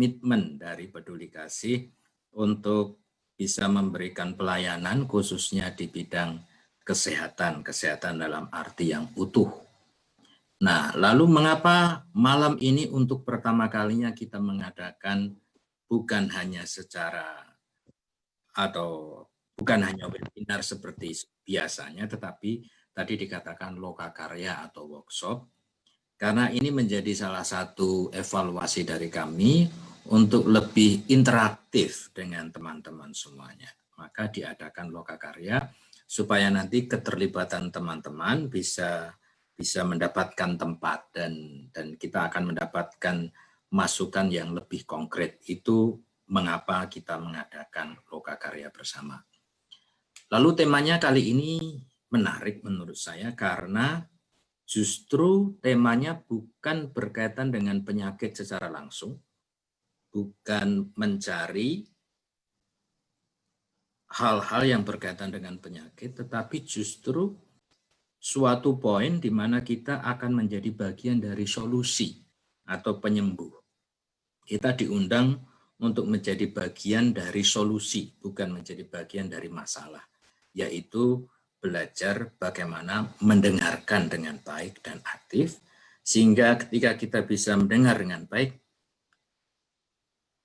komitmen dari Peduli Kasih untuk bisa memberikan pelayanan khususnya di bidang kesehatan dalam arti yang utuh. Nah, lalu mengapa malam ini untuk pertama kalinya kita mengadakan bukan hanya bukan hanya webinar seperti biasanya, tetapi tadi dikatakan lokakarya atau workshop, karena ini menjadi salah satu evaluasi dari kami untuk lebih interaktif dengan teman-teman semuanya. Maka diadakan lokakarya supaya nanti keterlibatan teman-teman bisa mendapatkan tempat dan kita akan mendapatkan masukan yang lebih konkret. Itu mengapa kita mengadakan lokakarya bersama. Lalu temanya kali ini menarik menurut saya karena justru temanya bukan berkaitan dengan penyakit secara langsung, bukan mencari hal-hal yang berkaitan dengan penyakit, tetapi justru suatu poin di mana kita akan menjadi bagian dari solusi atau penyembuh. Kita diundang untuk menjadi bagian dari solusi, bukan menjadi bagian dari masalah, yaitu belajar bagaimana mendengarkan dengan baik dan aktif, sehingga ketika kita bisa mendengar dengan baik,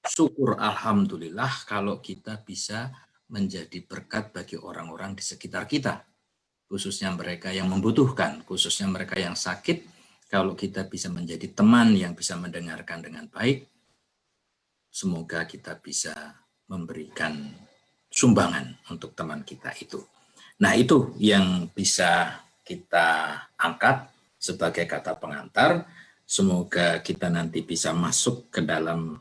syukur alhamdulillah kalau kita bisa menjadi berkat bagi orang-orang di sekitar kita, khususnya mereka yang membutuhkan, khususnya mereka yang sakit. Kalau kita bisa menjadi teman yang bisa mendengarkan dengan baik, semoga kita bisa memberikan sumbangan untuk teman kita itu. Nah, itu yang bisa kita angkat sebagai kata pengantar. Semoga kita nanti bisa masuk ke dalam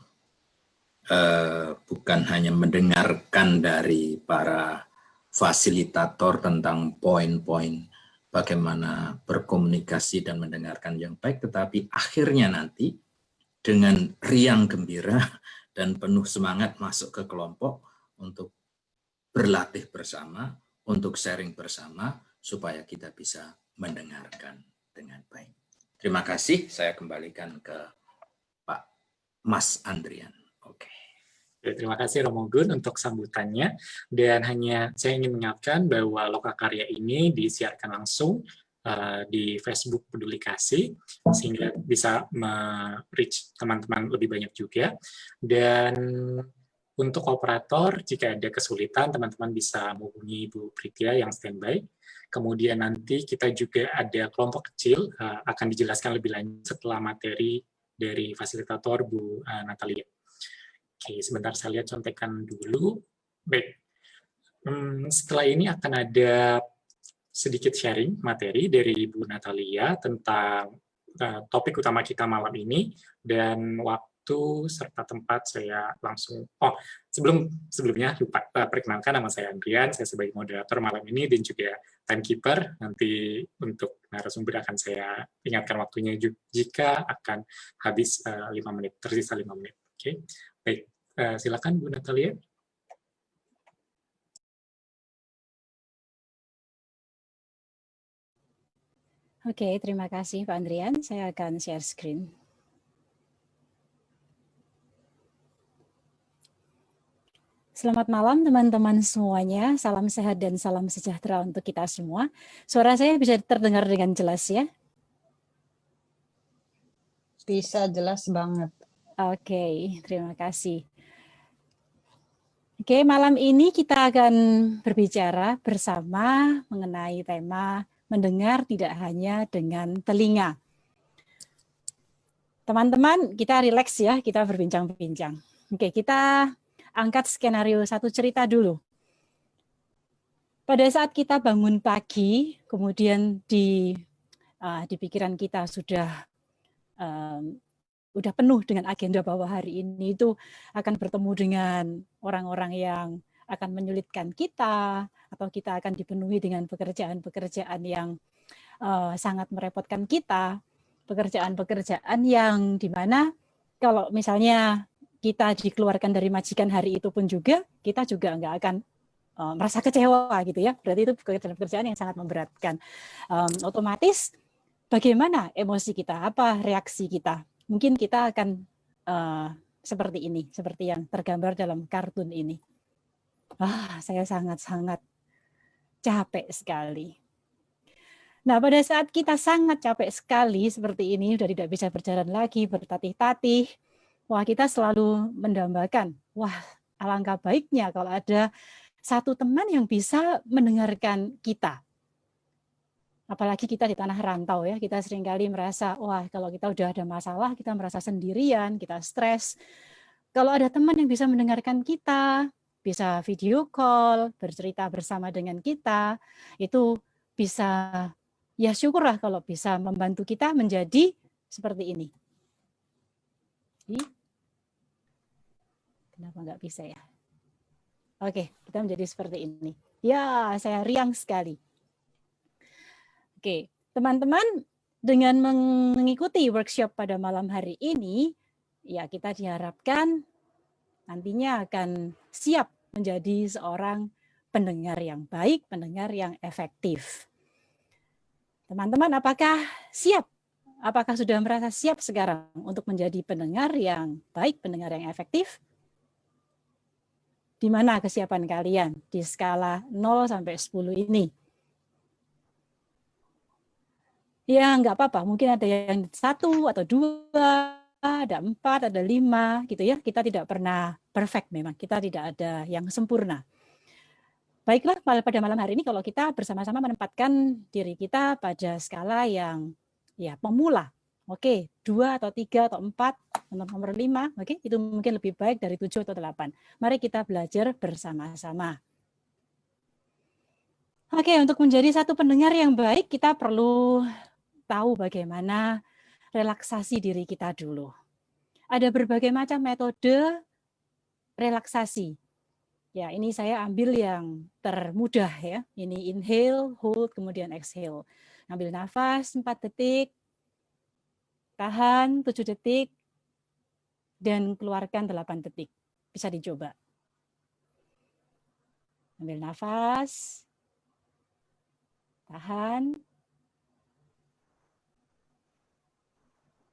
bukan hanya mendengarkan dari para fasilitator tentang poin-poin bagaimana berkomunikasi dan mendengarkan yang baik, tetapi akhirnya nanti dengan riang gembira dan penuh semangat masuk ke kelompok untuk berlatih bersama, untuk sharing bersama, supaya kita bisa mendengarkan dengan baik. Terima kasih, saya kembalikan ke Pak Mas Andrian. Oke. Terima kasih Romo Gun untuk sambutannya, dan hanya saya ingin mengingatkan bahwa Lokakarya ini disiarkan langsung di Facebook Peduli Kasih, sehingga bisa reach teman-teman lebih banyak juga. Dan untuk operator, jika ada kesulitan, teman-teman bisa menghubungi Bu Pritya yang standby. Kemudian nanti kita juga ada kelompok kecil, akan dijelaskan lebih lanjut setelah materi dari fasilitator Bu Natalia. Oke, sebentar saya lihat contekan dulu. Baik, setelah ini akan ada sedikit sharing materi dari Bu Natalia tentang topik utama kita malam ini, dan waktu serta tempat saya langsung, sebelumnya lupa perkenalkan, nama saya Andrian, saya sebagai moderator malam ini dan juga timekeeper. Nanti untuk narasumber akan saya ingatkan waktunya jika akan habis 5 menit, tersisa 5 menit. Oke, baik, silakan Bu Natalia. Oke, terima kasih Pak Andrian. Saya akan share screen. Selamat malam teman-teman semuanya. Salam sehat dan salam sejahtera untuk kita semua. Suara saya bisa terdengar dengan jelas ya? Bisa, jelas banget. Oke, terima kasih. Oke, malam ini kita akan berbicara bersama mengenai tema mendengar tidak hanya dengan telinga. Teman-teman, kita rileks ya, kita berbincang-bincang. Oke, kita angkat skenario satu cerita dulu. Pada saat kita bangun pagi, kemudian di pikiran kita sudah penuh dengan agenda bahwa hari ini itu akan bertemu dengan orang-orang yang akan menyulitkan kita, atau kita akan dipenuhi dengan pekerjaan-pekerjaan yang sangat merepotkan kita, pekerjaan-pekerjaan yang dimana kalau misalnya kita dikeluarkan dari majikan hari itu pun juga, kita juga nggak akan merasa kecewa gitu ya, berarti itu pekerjaan-pekerjaan yang sangat memberatkan. Otomatis bagaimana emosi kita, apa reaksi kita? Mungkin kita akan seperti ini, seperti yang tergambar dalam kartun ini. Saya sangat-sangat capek sekali. Nah, pada saat kita sangat capek sekali seperti ini, sudah tidak bisa berjalan lagi, bertatih-tatih, kita selalu mendambakan, alangkah baiknya kalau ada satu teman yang bisa mendengarkan kita. Apalagi kita di tanah rantau ya, kita seringkali merasa, kalau kita udah ada masalah, kita merasa sendirian, kita stres. Kalau ada teman yang bisa mendengarkan kita, bisa video call, bercerita bersama dengan kita, itu bisa, ya syukurlah kalau bisa membantu kita menjadi seperti ini. Kenapa nggak bisa ya? Oke, kita menjadi seperti ini. Ya, saya riang sekali. Oke, teman-teman, dengan mengikuti workshop pada malam hari ini, ya kita diharapkan nantinya akan siap menjadi seorang pendengar yang baik, pendengar yang efektif. Teman-teman, apakah siap? Apakah sudah merasa siap sekarang untuk menjadi pendengar yang baik, pendengar yang efektif? Di mana kesiapan kalian di skala 0 sampai 10 ini? Ya, nggak apa-apa. Mungkin ada yang 1 atau 2, ada 4, ada 5, gitu ya. Kita tidak pernah perfect memang. Kita tidak ada yang sempurna. Baiklah, pada malam hari ini kalau kita bersama-sama menempatkan diri kita pada skala yang ya pemula. Oke, 2 atau 3 atau 4, nomor 5, oke, itu mungkin lebih baik dari 7 atau 8. Mari kita belajar bersama-sama. Oke, untuk menjadi satu pendengar yang baik, kita perlu tahu bagaimana relaksasi diri kita dulu. Ada berbagai macam metode relaksasi. Ya, ini saya ambil yang termudah ya. Ini inhale, hold, kemudian exhale. Ambil nafas 4 detik, tahan 7 detik, dan keluarkan 8 detik. Bisa dicoba. Ambil nafas, tahan,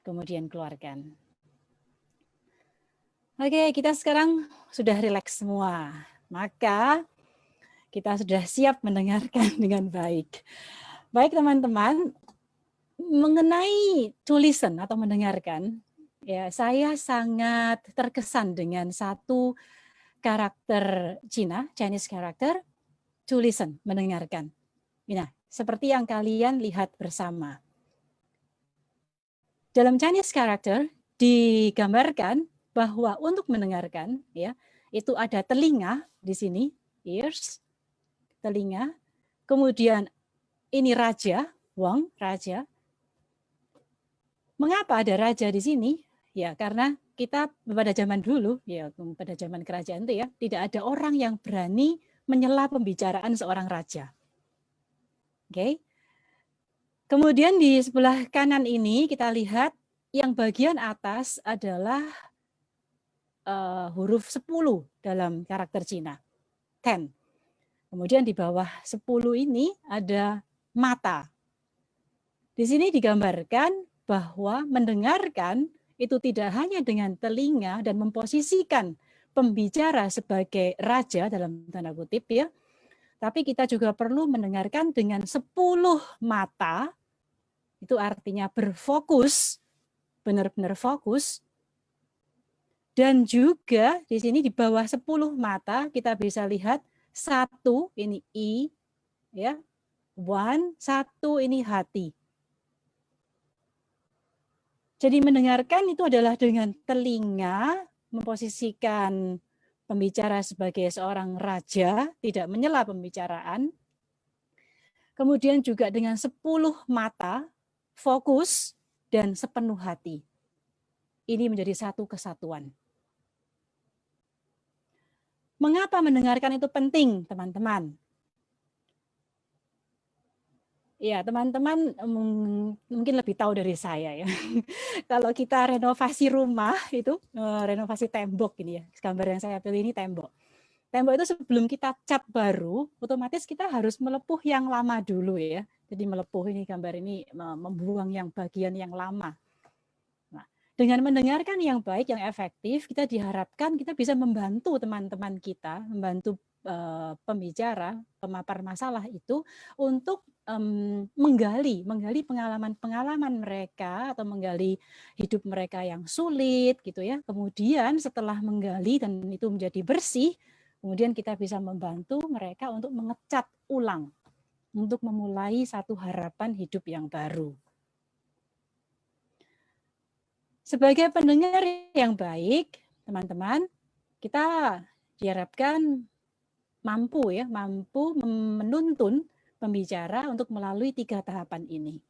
kemudian keluarkan. Oke, kita sekarang sudah rileks semua. Maka kita sudah siap mendengarkan dengan baik. Baik teman-teman, mengenai to listen atau mendengarkan, ya saya sangat terkesan dengan satu karakter Cina, Chinese character, to listen, mendengarkan. Nah, seperti yang kalian lihat bersama. Dalam Chinese character digambarkan bahwa untuk mendengarkan, ya, itu ada telinga di sini, ears, telinga, kemudian ini raja, Wang, raja. Mengapa ada raja di sini? Ya, karena kita pada zaman dulu, ya pada zaman kerajaan itu ya, tidak ada orang yang berani menyela pembicaraan seorang raja. Oke. Kemudian di sebelah kanan ini kita lihat yang bagian atas adalah huruf 10 dalam karakter Cina, 10. Kemudian di bawah 10 ini ada mata. Di sini digambarkan bahwa mendengarkan itu tidak hanya dengan telinga dan memposisikan pembicara sebagai raja dalam tanda kutip ya, tapi kita juga perlu mendengarkan dengan 10 mata, itu artinya berfokus, benar-benar fokus, dan juga di sini di bawah 10 mata kita bisa lihat 1 ini I, ya, 1, 1 ini hati. Jadi mendengarkan itu adalah dengan telinga, memposisikan pembicara sebagai seorang raja, tidak menyela pembicaraan. Kemudian juga dengan 10 mata, fokus, dan sepenuh hati. Ini menjadi satu kesatuan. Mengapa mendengarkan itu penting, teman-teman? Ya, teman-teman mungkin lebih tahu dari saya ya. Kalau kita renovasi rumah itu, renovasi tembok ini ya, gambar yang saya pilih ini tembok. Tembok itu sebelum kita cat baru, otomatis kita harus melepuh yang lama dulu ya. Jadi melepuh ini gambar ini membuang yang bagian yang lama. Nah, Dengan mendengarkan yang baik, yang efektif, kita diharapkan kita bisa membantu teman-teman kita, membantu pembicara, pemapar masalah itu untuk menggali pengalaman-pengalaman mereka atau menggali hidup mereka yang sulit gitu ya. Kemudian setelah menggali dan itu menjadi bersih, kemudian kita bisa membantu mereka untuk mengecat ulang, untuk memulai satu harapan hidup yang baru. Sebagai pendengar yang baik, teman-teman, kita diharapkan mampu menuntun pembicara untuk melalui 3 tahapan ini.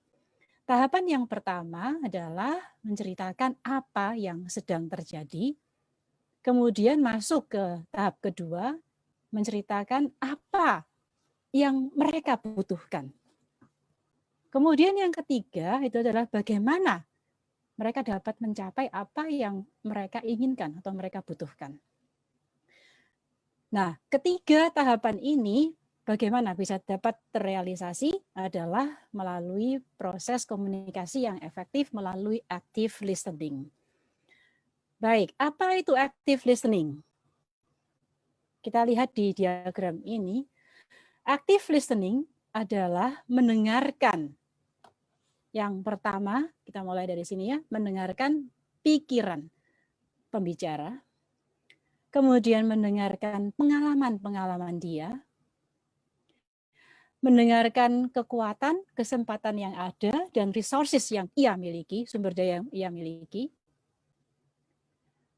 Tahapan yang pertama adalah menceritakan apa yang sedang terjadi. Kemudian masuk ke tahap kedua, menceritakan apa yang mereka butuhkan. Kemudian yang ketiga itu adalah bagaimana mereka dapat mencapai apa yang mereka inginkan atau mereka butuhkan. Nah, ketiga tahapan ini bagaimana bisa dapat terrealisasi adalah melalui proses komunikasi yang efektif melalui active listening. Baik, apa itu active listening? Kita lihat di diagram ini. Active listening adalah mendengarkan. Yang pertama, kita mulai dari sini ya, mendengarkan pikiran pembicara, kemudian mendengarkan pengalaman-pengalaman dia, mendengarkan kekuatan, kesempatan yang ada, dan resources yang ia miliki, sumber daya yang ia miliki,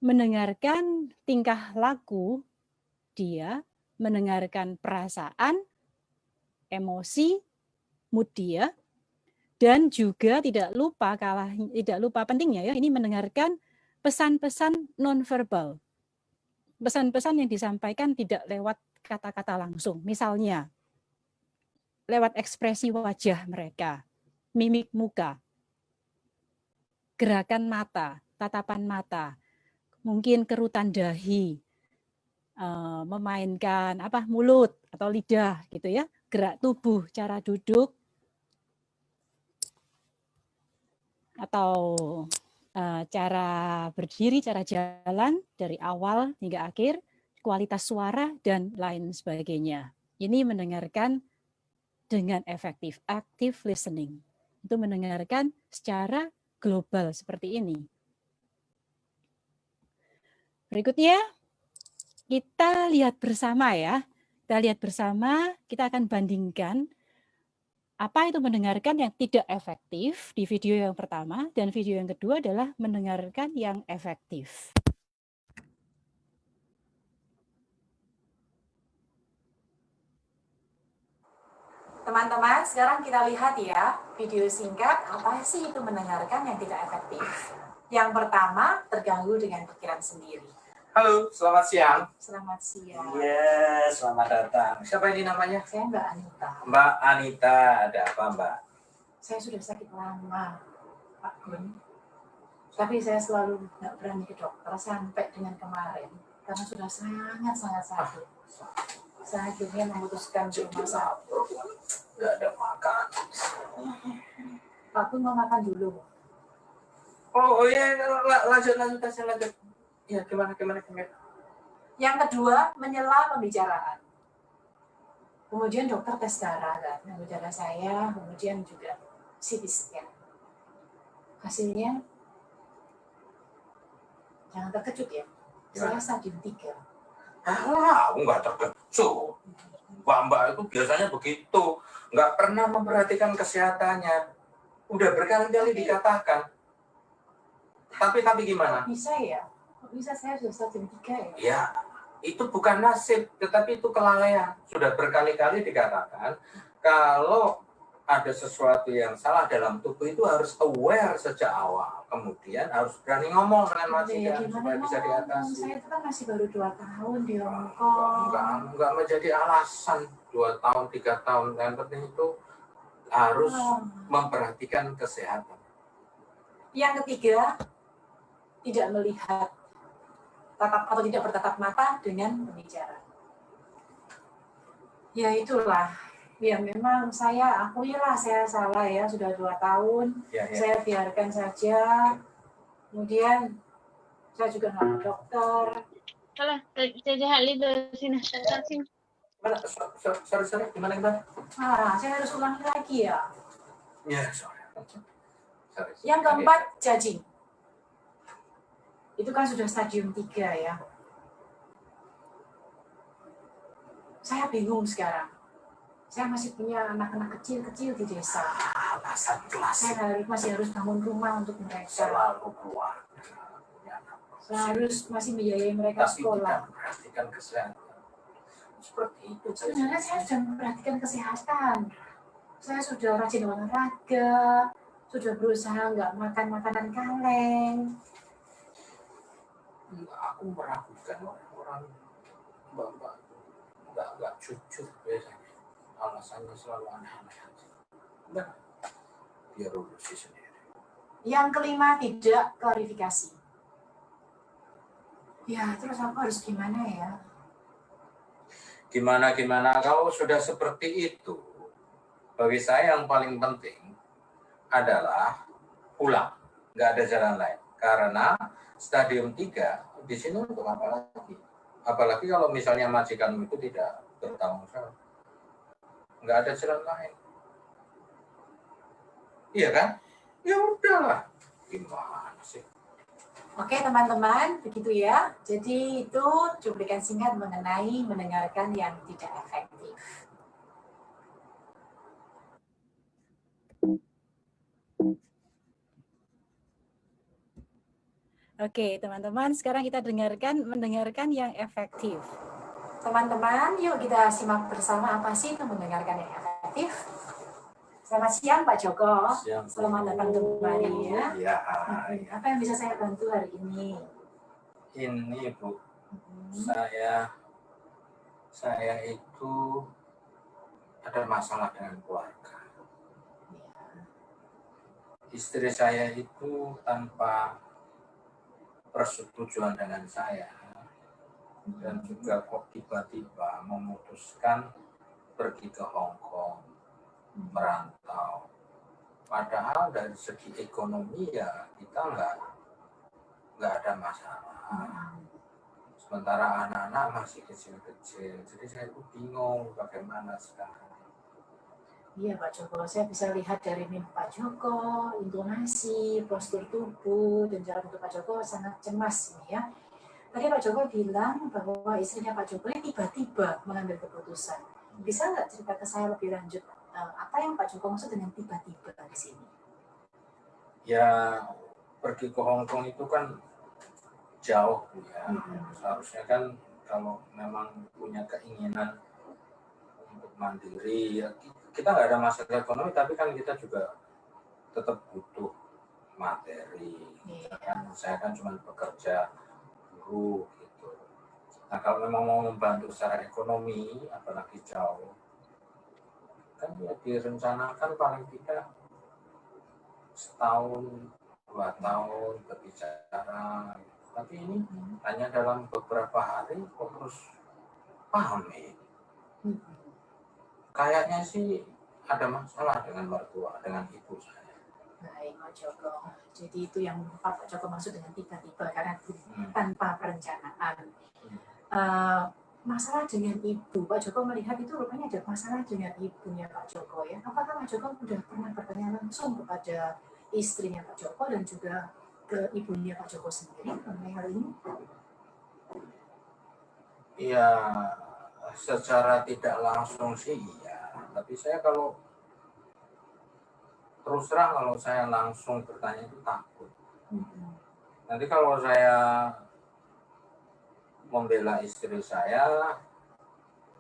mendengarkan tingkah laku dia, mendengarkan perasaan, emosi, mood dia, dan juga tidak lupa pentingnya ya, ini mendengarkan pesan-pesan nonverbal. Pesan-pesan yang disampaikan tidak lewat kata-kata langsung. Misalnya, lewat ekspresi wajah mereka, mimik muka, gerakan mata, tatapan mata, mungkin kerutan dahi, memainkan mulut atau lidah gitu ya, gerak tubuh, cara duduk, atau cara berdiri, cara jalan dari awal hingga akhir, kualitas suara, dan lain sebagainya. Ini mendengarkan dengan efektif, active listening. Itu mendengarkan secara global seperti ini. Berikutnya, kita lihat bersama ya. Kita lihat bersama, kita akan bandingkan apa itu mendengarkan yang tidak efektif di video yang pertama, dan video yang kedua adalah mendengarkan yang efektif. Teman-teman, sekarang kita lihat ya, video singkat, apa sih itu mendengarkan yang tidak efektif. Yang pertama, terganggu dengan pikiran sendiri. Halo, selamat siang. Selamat siang. Iya, selamat datang. Siapa ini namanya? Saya Mbak Anita. Mbak Anita, ada apa Mbak? Saya sudah sakit lama, Pak Gun. Tapi saya selalu nggak berani ke dokter sampai dengan kemarin. Karena sudah sangat-sangat sakit. Saya akhirnya memutuskan di rumah sakit. Nggak ada makan. Pak Gun mau makan dulu. Oh iya, lanjut. Ya, gimana? Yang kedua, menyela pembicaraan. Kemudian dokter tes darah kan, darah saya, kemudian juga CT scan. Hasilnya, jangan terkejut ya, saya stadium 3. Aku nggak terkejut. Mbak itu biasanya begitu, nggak pernah memperhatikan kesehatannya. Udah berkali-kali dikatakan. Tapi gimana? Bisa ya? Kok bisa saya sudah stadium 3 ya? Ya, itu bukan nasib, tetapi itu kelalaian. Sudah berkali-kali dikatakan, kalau ada sesuatu yang salah dalam tubuh itu harus aware sejak awal. Kemudian harus berani ngomong dengan majikan supaya bisa diatasi. Saya itu kan masih baru 2 tahun di Hong Kong. Enggak menjadi alasan 2 tahun, 3 tahun. Yang penting itu harus memperhatikan kesehatan. Yang ketiga, tidak melihat atau tidak bertatap mata dengan pembicara. Ya itulah, ya memang akuilah saya salah ya, sudah 2 tahun, Ya. Saya biarkan saja, Kemudian saya juga nggak dokter. Salah, saya lihat di sini. Sini. Mana? Sorry, gimana Mbak? Saya harus ulangi lagi ya. Ya, sorry. Yang keempat, judging. Itu kan sudah stadium 3 ya. Saya bingung sekarang. Saya masih punya anak-anak kecil-kecil di desa. Alasan klasik. Saya masih harus bangun rumah untuk mereka. Selalu keluar. Saya harus masih membiayai mereka Tapi sekolah. tidak memperhatikan kesehatan. Seperti itu. Sebenarnya saya sudah memperhatikan kesehatan. Saya sudah rajin olahraga, sudah berusaha nggak makan makanan kaleng. Aku meragukan orang Mbak nggak jujur biasanya. Alasannya selalu aneh-aneh aja. Enggak. Biar urusi sendiri. Yang kelima, tidak klarifikasi. Ya, terus aku harus gimana ya? Gimana kalau sudah seperti itu, bagi saya yang paling penting adalah pulang, nggak ada jalan lain. Karena stadium 3 di sini untuk apa lagi? Apalagi kalau misalnya majikanmu itu tidak bertanggung jawab, nggak ada jalan lain. Iya kan? Ya udahlah, gimana sih? Oke teman-teman, begitu ya. Jadi itu cuplikan singkat mengenai mendengarkan yang tidak efektif. Oke teman-teman, sekarang kita mendengarkan yang efektif. Teman-teman, yuk kita simak bersama apa sih itu mendengarkan yang efektif. Selamat siang Pak Joko. Selamat datang kembali ya. Ya. Apa yang bisa saya bantu hari ini? Ini Bu, saya itu ada masalah dengan keluarga. Istri saya itu tanpa persetujuan dengan saya dan juga kok tiba-tiba memutuskan pergi ke Hong Kong, merantau. Padahal dari segi ekonomi ya kita nggak ada masalah. Sementara anak-anak masih kecil-kecil, jadi saya tuh bingung bagaimana sekarang. Iya Pak Joko, saya bisa lihat dari mimpi Pak Joko, intonasi, postur tubuh, dan cara untuk Pak Joko sangat cemas ini ya. Tadi Pak Joko bilang bahwa istrinya Pak Joko ini tiba-tiba mengambil keputusan. Bisa nggak cerita ke saya lebih lanjut apa yang Pak Joko maksud dengan tiba-tiba di sini? Ya pergi ke Hong Kong itu kan jauh ya. Seharusnya kan kalau memang punya keinginan untuk mandiri, ya kita nggak ada masalah ekonomi, tapi kan kita juga tetap butuh materi. Kan saya kan cuma bekerja guru gitu. Nah kalau memang mau membantu secara ekonomi, apalagi jauh, kan ya direncanakan paling tidak setahun 2 tahun berbicara. Tapi ini hanya dalam beberapa hari kok terus pamit. Kayaknya sih ada masalah dengan mertua, dengan ibu saya. Baik Pak Joko, jadi itu yang Pak Joko maksud dengan tiba-tiba karena tanpa perencanaan. Masalah dengan ibu, Pak Joko melihat itu rupanya ada masalah dengan ibunya Pak Joko ya. Apakah Pak Joko sudah pernah bertanya langsung kepada istrinya Pak Joko dan juga ke ibunya Pak Joko sendiri mengenai hal ini? Iya, secara tidak langsung sih iya. Tapi saya kalau terus terang kalau saya langsung bertanya itu takut. Nanti kalau saya membela istri saya,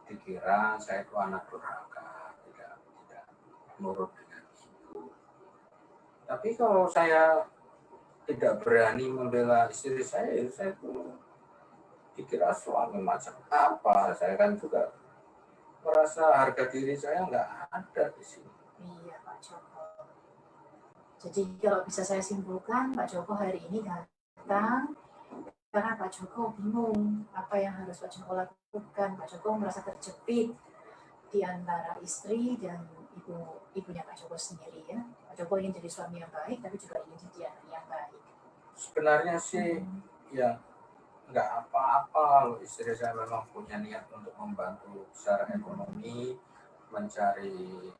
dikira saya itu anak durhaka, tidak nurut dengan ibu. Tapi kalau saya tidak berani membela istri saya itu dikira suami macam apa. Saya kan juga merasa harga diri saya nggak ada di sini. Iya Pak Joko. Jadi kalau bisa saya simpulkan, Pak Joko hari ini datang karena Pak Joko bingung apa yang harus Pak Joko lakukan. Pak Joko merasa terjepit di antara istri dan ibunya Pak Joko sendiri ya. Pak Joko ingin jadi suami yang baik, tapi juga ingin jadi anak yang baik. sebenarnya sih ya nggak apa-apa kalau istri saya memang punya niat untuk membantu secara ekonomi, mencari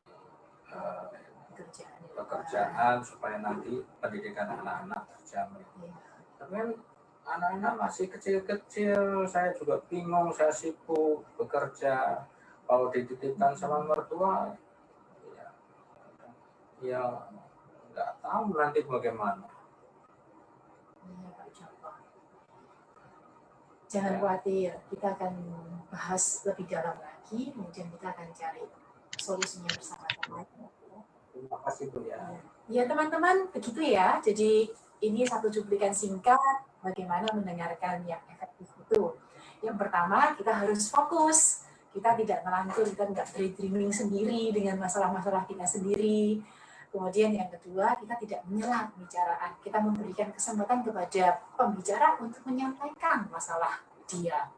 pekerjaan supaya nanti pendidikan anak-anak terjamin. Tapi kan anak-anak masih kecil-kecil, saya juga bingung, saya sibuk bekerja, kalau dititipkan sama mertua, ya nggak tahu nanti bagaimana. Jangan khawatir, kita akan bahas lebih dalam lagi, kemudian kita akan cari solusinya bersama-sama. Terima kasih Bu ya. Ya teman-teman, begitu ya. Jadi ini satu cuplikan singkat bagaimana mendengarkan yang efektif itu. Yang pertama, kita harus fokus. Kita tidak melantur, kita tidak daydreaming sendiri dengan masalah-masalah kita sendiri. Kemudian yang kedua, kita tidak menyela pembicaraan. Kita memberikan kesempatan kepada pembicara untuk menyampaikan masalah dia.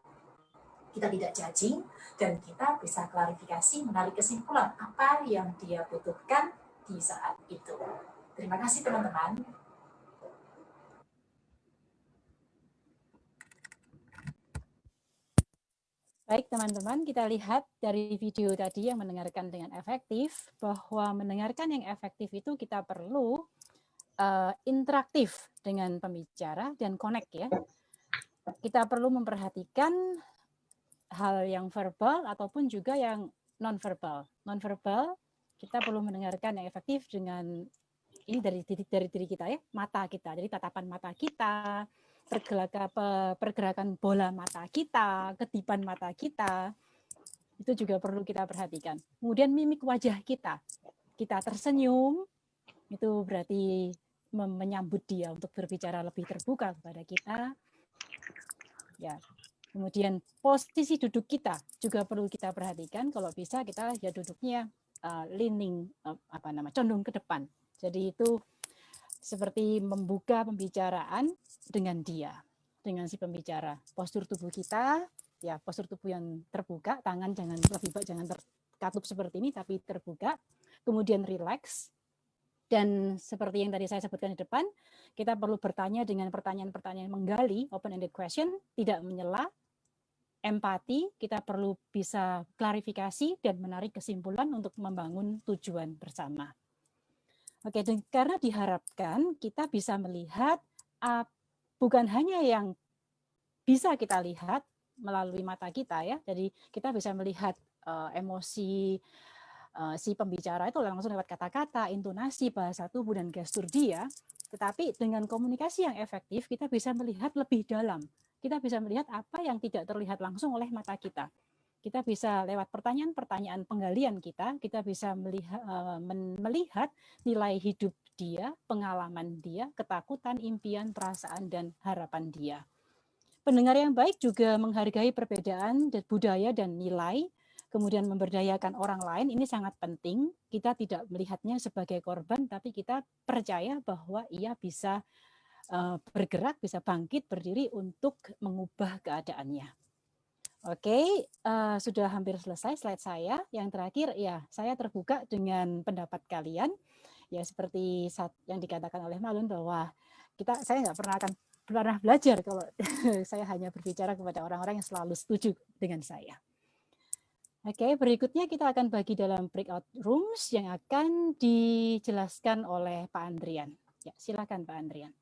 Kita tidak judging, dan kita bisa klarifikasi, menarik kesimpulan apa yang dia butuhkan di saat itu. Terima kasih teman-teman. Baik teman-teman, kita lihat dari video tadi yang mendengarkan dengan efektif, bahwa mendengarkan yang efektif itu kita perlu interaktif dengan pembicara dan connect ya. Kita perlu memperhatikan hal yang verbal ataupun juga yang non-verbal. Non-verbal, kita perlu mendengarkan yang efektif dengan ini dari diri kita ya, mata kita. Jadi tatapan mata kita, pergerakan bola mata kita, kedipan mata kita, itu juga perlu kita perhatikan. Kemudian mimik wajah kita. Kita tersenyum, itu berarti menyambut dia untuk berbicara lebih terbuka kepada kita. Ya. Kemudian posisi duduk kita juga perlu kita perhatikan. Kalau bisa kita ya duduknya leaning condong ke depan. Jadi itu seperti membuka pembicaraan dengan dia, dengan si pembicara. Postur tubuh kita, ya postur tubuh yang terbuka, tangan jangan terkatup seperti ini, tapi terbuka. Kemudian rileks. Dan seperti yang tadi saya sebutkan di depan, kita perlu bertanya dengan pertanyaan-pertanyaan menggali, open-ended question, tidak menyela, empati, kita perlu bisa klarifikasi dan menarik kesimpulan untuk membangun tujuan bersama. Oke, dan karena diharapkan kita bisa melihat bukan hanya yang bisa kita lihat melalui mata kita ya, jadi kita bisa melihat emosi si pembicara itu langsung lewat kata-kata, intonasi, bahasa tubuh, dan gestur dia, tetapi dengan komunikasi yang efektif kita bisa melihat lebih dalam, kita bisa melihat apa yang tidak terlihat langsung oleh mata kita. Kita bisa lewat pertanyaan-pertanyaan penggalian kita bisa melihat nilai hidup dia, pengalaman dia, ketakutan, impian, perasaan, dan harapan dia. Pendengar yang baik juga menghargai perbedaan budaya dan nilai, kemudian memberdayakan orang lain, ini sangat penting. Kita tidak melihatnya sebagai korban, tapi kita percaya bahwa ia bisa bergerak, bisa bangkit, berdiri untuk mengubah keadaannya. Oke, sudah hampir selesai slide saya. Yang terakhir, ya saya terbuka dengan pendapat kalian. Ya seperti yang dikatakan oleh Malun bahwa saya nggak pernah belajar kalau saya hanya berbicara kepada orang-orang yang selalu setuju dengan saya. Oke, berikutnya kita akan bagi dalam breakout rooms yang akan dijelaskan oleh Pak Andrian. Ya, silakan Pak Andrian.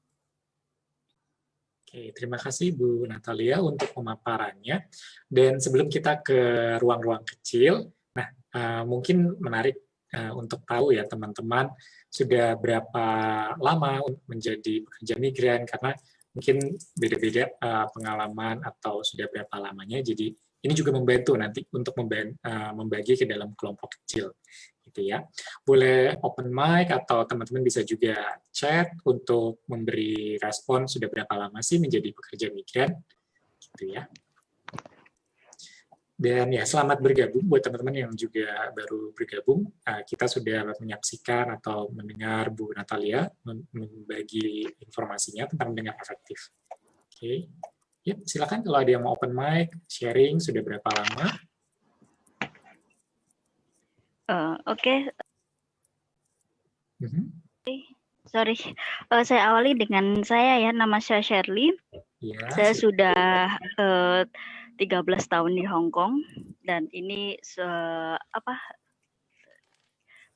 Oke, terima kasih Bu Natalia untuk pemaparannya. Dan sebelum kita ke ruang-ruang kecil, nah mungkin menarik untuk tahu ya teman-teman sudah berapa lama menjadi pekerja migran, karena mungkin beda-beda pengalaman atau sudah berapa lamanya. Jadi ini juga membantu nanti untuk membagi ke dalam kelompok kecil. Gitu ya. Boleh open mic atau teman-teman bisa juga chat untuk memberi respon sudah berapa lama sih menjadi pekerja migran, gitu ya. Dan ya selamat bergabung buat teman-teman yang juga baru bergabung. Kita sudah menyaksikan atau mendengar Bu Natalia membagi informasinya tentang mendengar efektif. Oke, ya silakan kalau ada yang mau open mic, sharing sudah berapa lama. Oke. Sorry, saya awali dengan saya ya, nama saya Shirley. Ya, Saya sudah 13 tahun di Hong Kong dan ini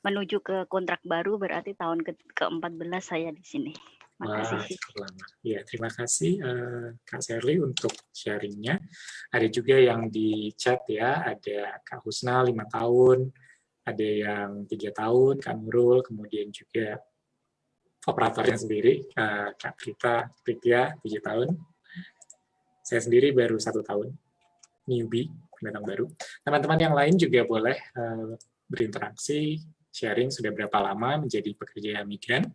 menuju ke kontrak baru, berarti tahun ke-14 saya di sini. wah, Makasih. cukup lama. Ya, terima kasih Kak Shirley untuk sharingnya. Ada juga yang di chat ya, ada Kak Husna 5 tahun, ada yang 3 tahun, Kak Nurul, kemudian juga operatornya sendiri, Kak Pritya 7 tahun. Saya sendiri baru 1 tahun, newbie, pendatang baru. Teman-teman yang lain juga boleh berinteraksi, sharing sudah berapa lama menjadi pekerja migran.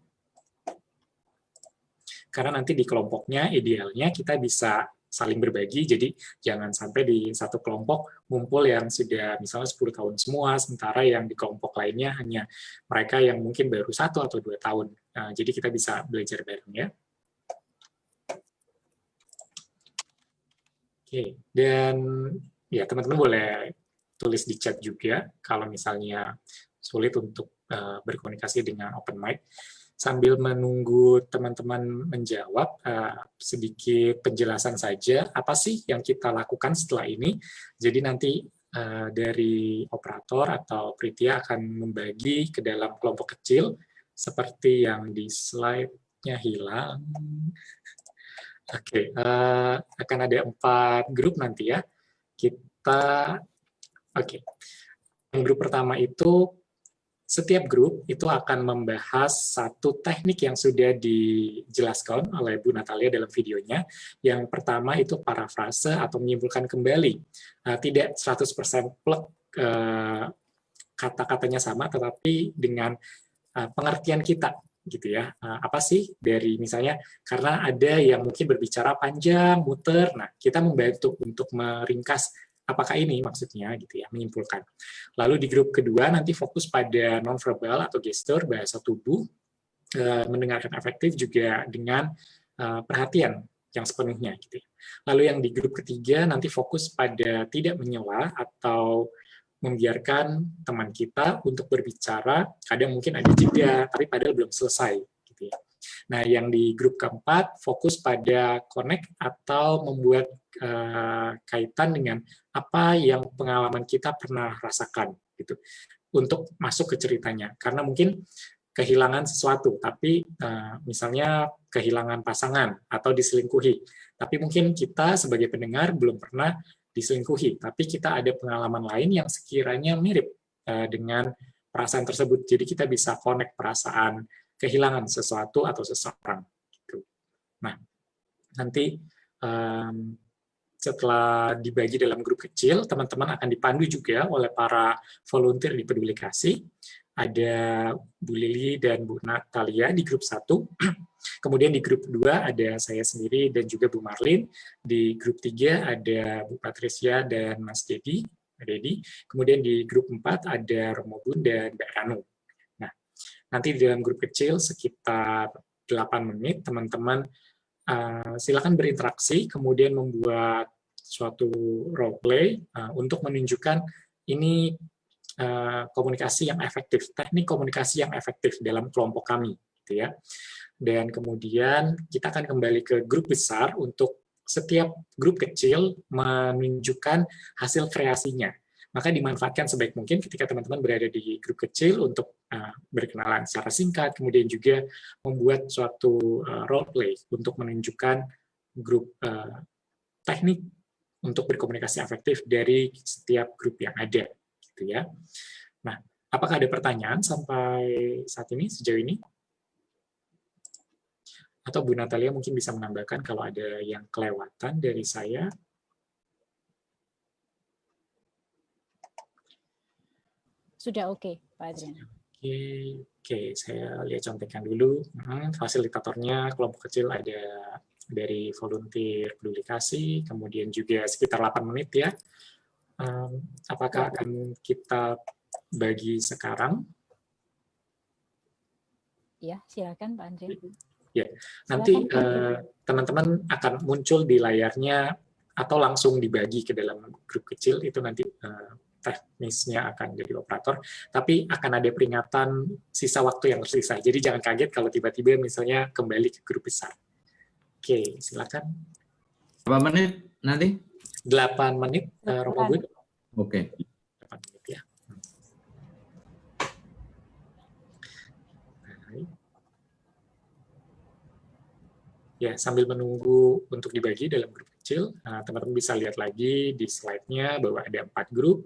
Karena nanti di kelompoknya idealnya kita bisa saling berbagi, jadi jangan sampai di satu kelompok ngumpul yang sudah misalnya 10 tahun semua, sementara yang di kelompok lainnya hanya mereka yang mungkin baru 1 atau 2 tahun. Nah, jadi kita bisa belajar bareng ya. Oke, dan ya teman-teman boleh tulis di chat juga kalau misalnya sulit untuk berkomunikasi dengan open mic. Sambil menunggu teman-teman menjawab, sedikit penjelasan saja apa sih yang kita lakukan setelah ini. Jadi nanti dari operator atau Pritya akan membagi ke dalam kelompok kecil seperti yang di slide-nya hilang. Oke, akan ada 4 grup nanti ya. Yang grup pertama itu setiap grup itu akan membahas satu teknik yang sudah dijelaskan oleh Bu Natalia dalam videonya. Yang pertama itu parafrase atau menyimpulkan kembali. Tidak 100% plek kata-katanya sama, tetapi dengan pengertian kita, gitu ya. Apa sih dari misalnya, karena ada yang mungkin berbicara panjang, muter, nah kita membantu untuk meringkas apakah ini maksudnya, gitu ya, menyimpulkan. Lalu di grup kedua nanti fokus pada nonverbal atau gestur, bahasa tubuh, mendengarkan efektif juga dengan perhatian yang sepenuhnya, gitu ya. Lalu yang di grup ketiga nanti fokus pada tidak menyela atau membiarkan teman kita untuk berbicara, kadang mungkin ada jeda, tapi padahal belum selesai, gitu ya. Nah, yang di grup keempat fokus pada connect atau membuat kaitan dengan apa yang pengalaman kita pernah rasakan, gitu, untuk masuk ke ceritanya. Karena mungkin kehilangan sesuatu, tapi misalnya kehilangan pasangan atau diselingkuhi. Tapi mungkin kita sebagai pendengar belum pernah diselingkuhi, tapi kita ada pengalaman lain yang sekiranya mirip dengan perasaan tersebut. Jadi kita bisa connect perasaan kehilangan sesuatu atau seseorang. Gitu. Nah, nanti setelah dibagi dalam grup kecil, teman-teman akan dipandu juga oleh para volunteer di Peduli Kasih. Ada Bu Lili dan Bu Natalia di grup 1. Kemudian di grup 2 ada saya sendiri dan juga Bu Marlin. Di grup 3 ada Bu Patricia dan Mas Dedi. Kemudian di grup 4 ada Romo Bun dan Mbak Ranu. Nah, nanti di dalam grup kecil sekitar 8 menit, teman-teman silakan berinteraksi, kemudian membuat suatu role play untuk menunjukkan ini komunikasi yang efektif, teknik komunikasi yang efektif dalam kelompok kami, gitu ya. Dan kemudian kita akan kembali ke grup besar untuk setiap grup kecil menunjukkan hasil kreasinya. Maka dimanfaatkan sebaik mungkin ketika teman-teman berada di grup kecil untuk berkenalan secara singkat, kemudian juga membuat suatu role play untuk menunjukkan grup teknik untuk berkomunikasi efektif dari setiap grup yang ada, gitu ya. Nah, apakah ada pertanyaan sampai saat ini, sejauh ini? Atau Bu Natalia mungkin bisa menambahkan kalau ada yang kelewatan dari saya. Sudah oke, Pak Adrian. Oke, saya lihat contekan dulu. Fasilitatornya kelompok kecil ada dari volunteer Peduli Kasih, kemudian juga sekitar 8 menit ya. Apakah akan kita bagi sekarang? Ya, silakan Pak Andre. Ya, nanti teman-teman akan muncul di layarnya atau langsung dibagi ke dalam grup kecil, itu nanti teknisnya akan jadi operator, tapi akan ada peringatan sisa waktu yang tersisa. Jadi jangan kaget kalau tiba-tiba misalnya kembali ke grup besar. Oke, silakan. Berapa menit nanti? 8 menit, Romo Gun. Oke. 8 menit ya. Baik. Ya, sambil menunggu untuk dibagi dalam grup kecil, teman-teman bisa lihat lagi di slide-nya bahwa ada 4 grup.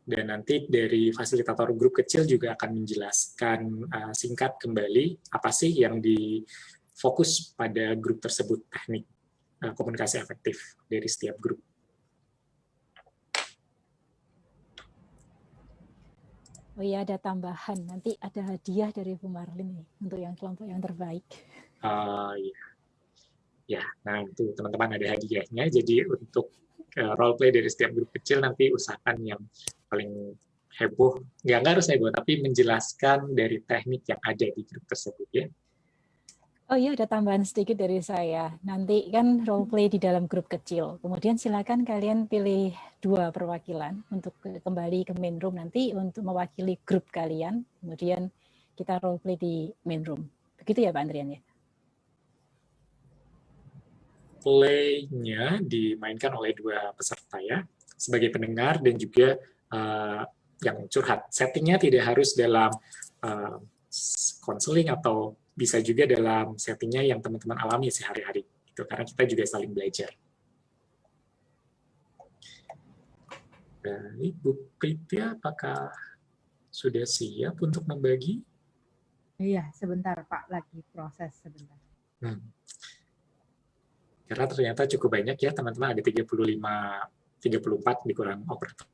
Dan nanti dari fasilitator grup kecil juga akan menjelaskan singkat kembali apa sih yang difokus pada grup tersebut, teknik komunikasi efektif dari setiap grup. Oh iya, ada tambahan. Nanti ada hadiah dari Bu Marlin nih untuk yang kelompok yang terbaik. Ya, nah itu teman-teman ada hadiahnya. Jadi untuk role play dari setiap grup kecil nanti usahakan yang paling heboh, nggak harus heboh, tapi menjelaskan dari teknik yang ada di grup tersebut ya. Oh iya, ada tambahan sedikit dari saya. Nanti kan role play di dalam grup kecil. Kemudian silakan kalian pilih 2 perwakilan untuk kembali ke main room nanti untuk mewakili grup kalian. Kemudian kita role play di main room. Begitu ya Pak Andrian ya? Play-nya dimainkan oleh 2 peserta ya, sebagai pendengar dan juga yang curhat. Settingnya tidak harus dalam konseling atau bisa juga dalam settingnya yang teman-teman alami sehari-hari. Gitu, karena kita juga saling belajar. Baik, Bu Pritya, apakah sudah siap untuk membagi? Iya, sebentar Pak, lagi proses sebentar. Karena ternyata cukup banyak ya teman-teman, ada 34 dikurang operator.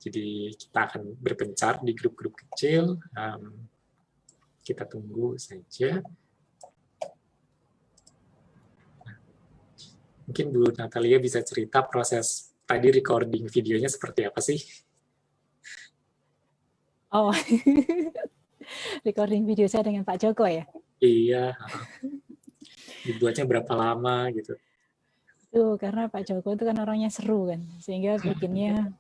Jadi kita akan berpencar di grup-grup kecil. Kita tunggu saja. Mungkin Bu Natalia bisa cerita proses tadi recording videonya seperti apa sih? Oh, recording video saya dengan Pak Joko ya? Iya. Dibuatnya berapa lama gitu? Tuh, karena Pak Joko itu kan orangnya seru kan, sehingga bikinnya,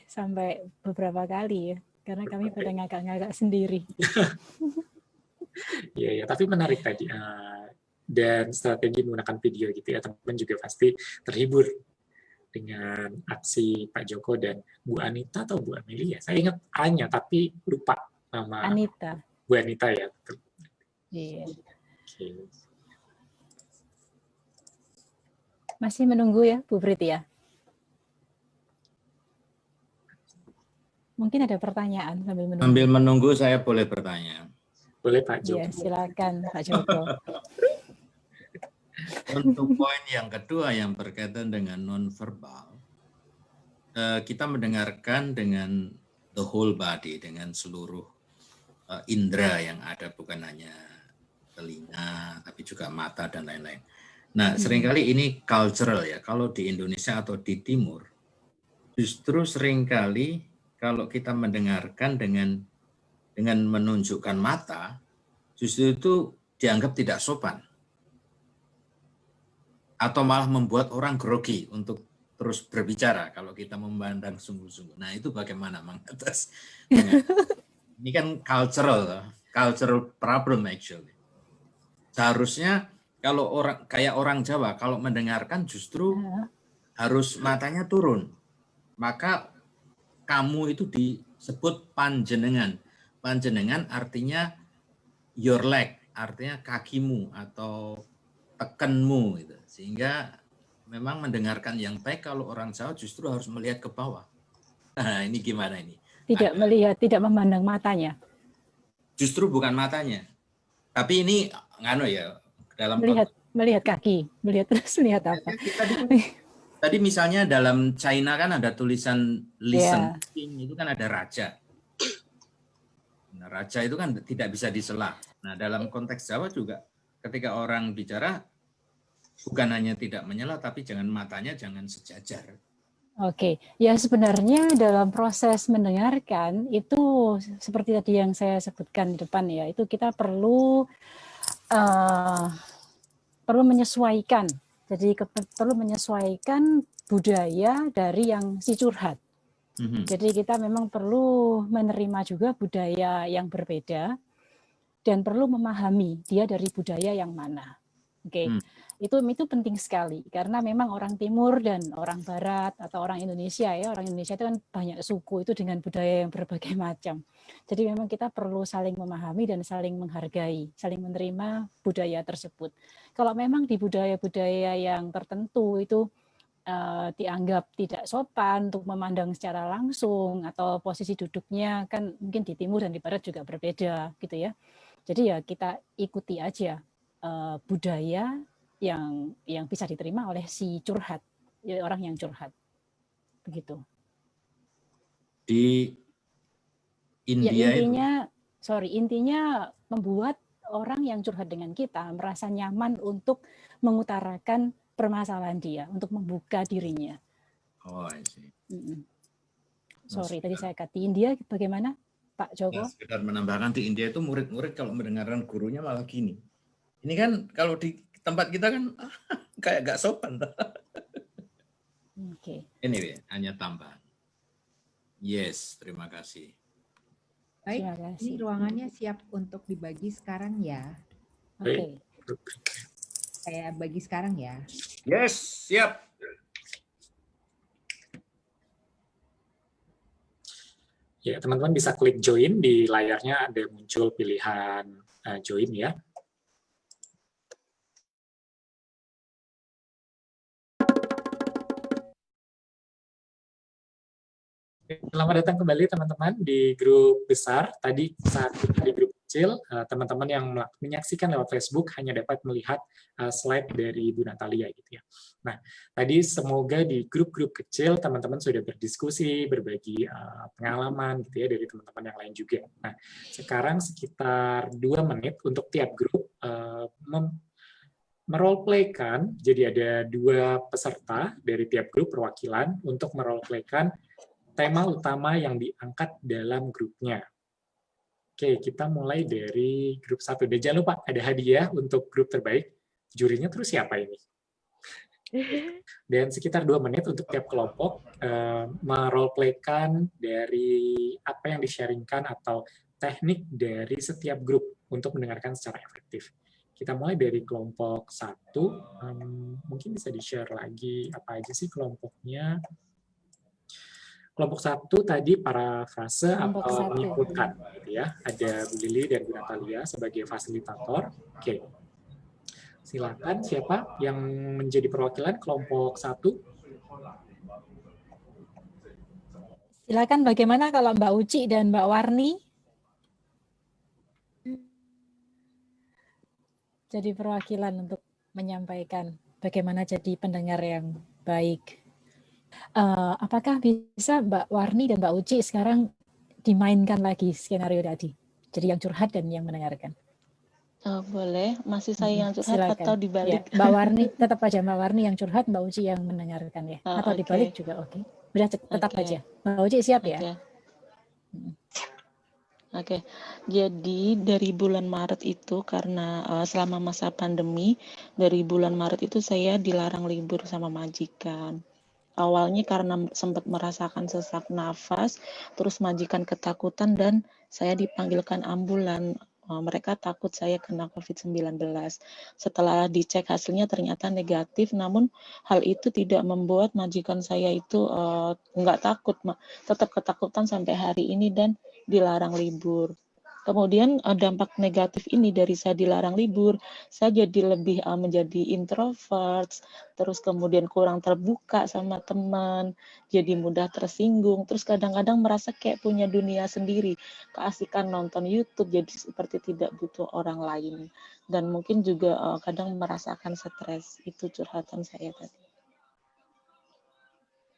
sampai beberapa kali ya, karena kami pada ngagak-ngagak sendiri. Iya, tapi menarik tadi. Dan strategi menggunakan video gitu ya, teman-teman juga pasti terhibur dengan aksi Pak Joko dan Bu Anita atau Bu Amelia. Saya ingat A-nya, tapi lupa nama. Anita. Bu Anita ya. Betul. Iya. Oke. Masih menunggu ya, Bu Priti ya? Mungkin ada pertanyaan sambil menunggu. Sambil menunggu saya boleh bertanya. Boleh Pak Joko. Iya, silakan Pak Joko. Untuk poin yang kedua yang berkaitan dengan nonverbal, kita mendengarkan dengan the whole body, dengan seluruh indera yang ada, bukan hanya telinga, tapi juga mata dan lain-lain. Nah, seringkali ini cultural ya. Kalau di Indonesia atau di Timur, justru seringkali kalau kita mendengarkan dengan menunjukkan mata, justru itu dianggap tidak sopan. Atau malah membuat orang grogi untuk terus berbicara kalau kita memandang sungguh-sungguh. Nah, itu bagaimana mengatas? Ini kan cultural problem actually. Seharusnya kalau orang Jawa kalau mendengarkan justru harus matanya turun. Maka kamu itu disebut panjenengan. Panjenengan artinya your leg, artinya kakimu atau tekenmu gitu. Sehingga memang mendengarkan yang baik kalau orang Jawa justru harus melihat ke bawah. Nah, ini gimana ini? Tidak melihat, tidak memandang matanya. Justru bukan matanya. Tapi ini dalam melihat kaki, melihat apa? Tadi misalnya dalam China kan ada tulisan listen, itu kan ada raja. Nah, raja itu kan tidak bisa disela. Nah, dalam konteks Jawa juga ketika orang bicara bukan hanya tidak menyela, tapi matanya jangan sejajar. Oke, ya sebenarnya dalam proses mendengarkan itu seperti tadi yang saya sebutkan di depan ya, itu kita perlu menyesuaikan. Jadi perlu menyesuaikan budaya dari yang si curhat. Jadi kita memang perlu menerima juga budaya yang berbeda dan perlu memahami dia dari budaya yang mana. Oke. Itu penting sekali karena memang orang timur dan orang barat atau orang Indonesia itu kan banyak suku itu dengan budaya yang berbagai macam. Jadi memang kita perlu saling memahami dan saling menghargai, saling menerima budaya tersebut. Kalau memang di budaya-budaya yang tertentu itu dianggap tidak sopan untuk memandang secara langsung atau posisi duduknya kan mungkin di timur dan di barat juga berbeda gitu ya. Jadi ya kita ikuti aja budaya yang bisa diterima oleh si curhat, orang yang curhat. Begitu. Di India intinya membuat orang yang curhat dengan kita merasa nyaman untuk mengutarakan permasalahan dia, untuk membuka dirinya. Oh, I see. Sorry, tadi saya kata di India bagaimana, Pak Joko? Ya, sekedar menambahkan di India itu murid-murid kalau mendengarkan gurunya malah gini. Ini kan kalau di tempat kita kan kayak gak sopan. Oke. Anyway, hanya tambahan. Yes, terima kasih. Baik, Terima kasih. ini ruangannya siap untuk dibagi sekarang ya. Oke. Saya bagi sekarang ya. Yes, siap. Ya, teman-teman bisa klik join di layarnya, ada muncul pilihan join ya. Selamat datang kembali teman-teman di grup besar. Tadi saat kita di grup kecil, teman-teman yang menyaksikan lewat Facebook hanya dapat melihat slide dari Bu Natalia gitu ya. Nah, tadi semoga di grup-grup kecil teman-teman sudah berdiskusi, berbagi pengalaman gitu ya dari teman-teman yang lain juga. Nah, sekarang sekitar 2 menit untuk tiap grup meroleplaykan, jadi ada 2 peserta dari tiap grup perwakilan untuk meroleplaykan tema utama yang diangkat dalam grupnya. Oke, kita mulai dari grup 1. Dan jangan lupa, ada hadiah untuk grup terbaik. Jurinya terus siapa ini? Dan sekitar 2 menit untuk tiap kelompok meroleplaykan dari apa yang di-sharingkan atau teknik dari setiap grup untuk mendengarkan secara efektif. Kita mulai dari kelompok 1. Mungkin bisa di-share lagi apa aja sih kelompoknya. Kelompok 1 tadi parafrase atau menyebutkan, gitu ya. Ada Bu Lili dan Bu Natalia sebagai fasilitator. Oke. Silakan siapa yang menjadi perwakilan kelompok 1? Silakan bagaimana kalau Mbak Uci dan Mbak Warni? Jadi perwakilan untuk menyampaikan bagaimana jadi pendengar yang baik. Apakah bisa Mbak Warni dan Mbak Uci sekarang dimainkan lagi skenario tadi? Jadi yang curhat dan yang mendengarkan. Boleh, masih saya yang curhat. Silakan. Atau dibalik? Ya, Mbak Warni, tetap aja Mbak Warni yang curhat, Mbak Uci yang mendengarkan ya. Atau dibalik juga oke. Udah tetap aja. Mbak Uci siap ya? Oke, jadi dari bulan Maret itu karena selama masa pandemi, dari bulan Maret itu saya dilarang libur sama majikan. Awalnya karena sempat merasakan sesak nafas, terus majikan ketakutan dan saya dipanggilkan ambulan. Mereka takut saya kena COVID-19. Setelah dicek hasilnya ternyata negatif, namun hal itu tidak membuat majikan saya itu nggak takut, tetap ketakutan sampai hari ini dan dilarang libur. Kemudian dampak negatif ini dari saya dilarang libur, saya jadi lebih menjadi introvert, terus kemudian kurang terbuka sama teman, jadi mudah tersinggung, terus kadang-kadang merasa kayak punya dunia sendiri, keasikan nonton YouTube, jadi seperti tidak butuh orang lain. Dan mungkin juga kadang merasakan stres, itu curhatan saya tadi.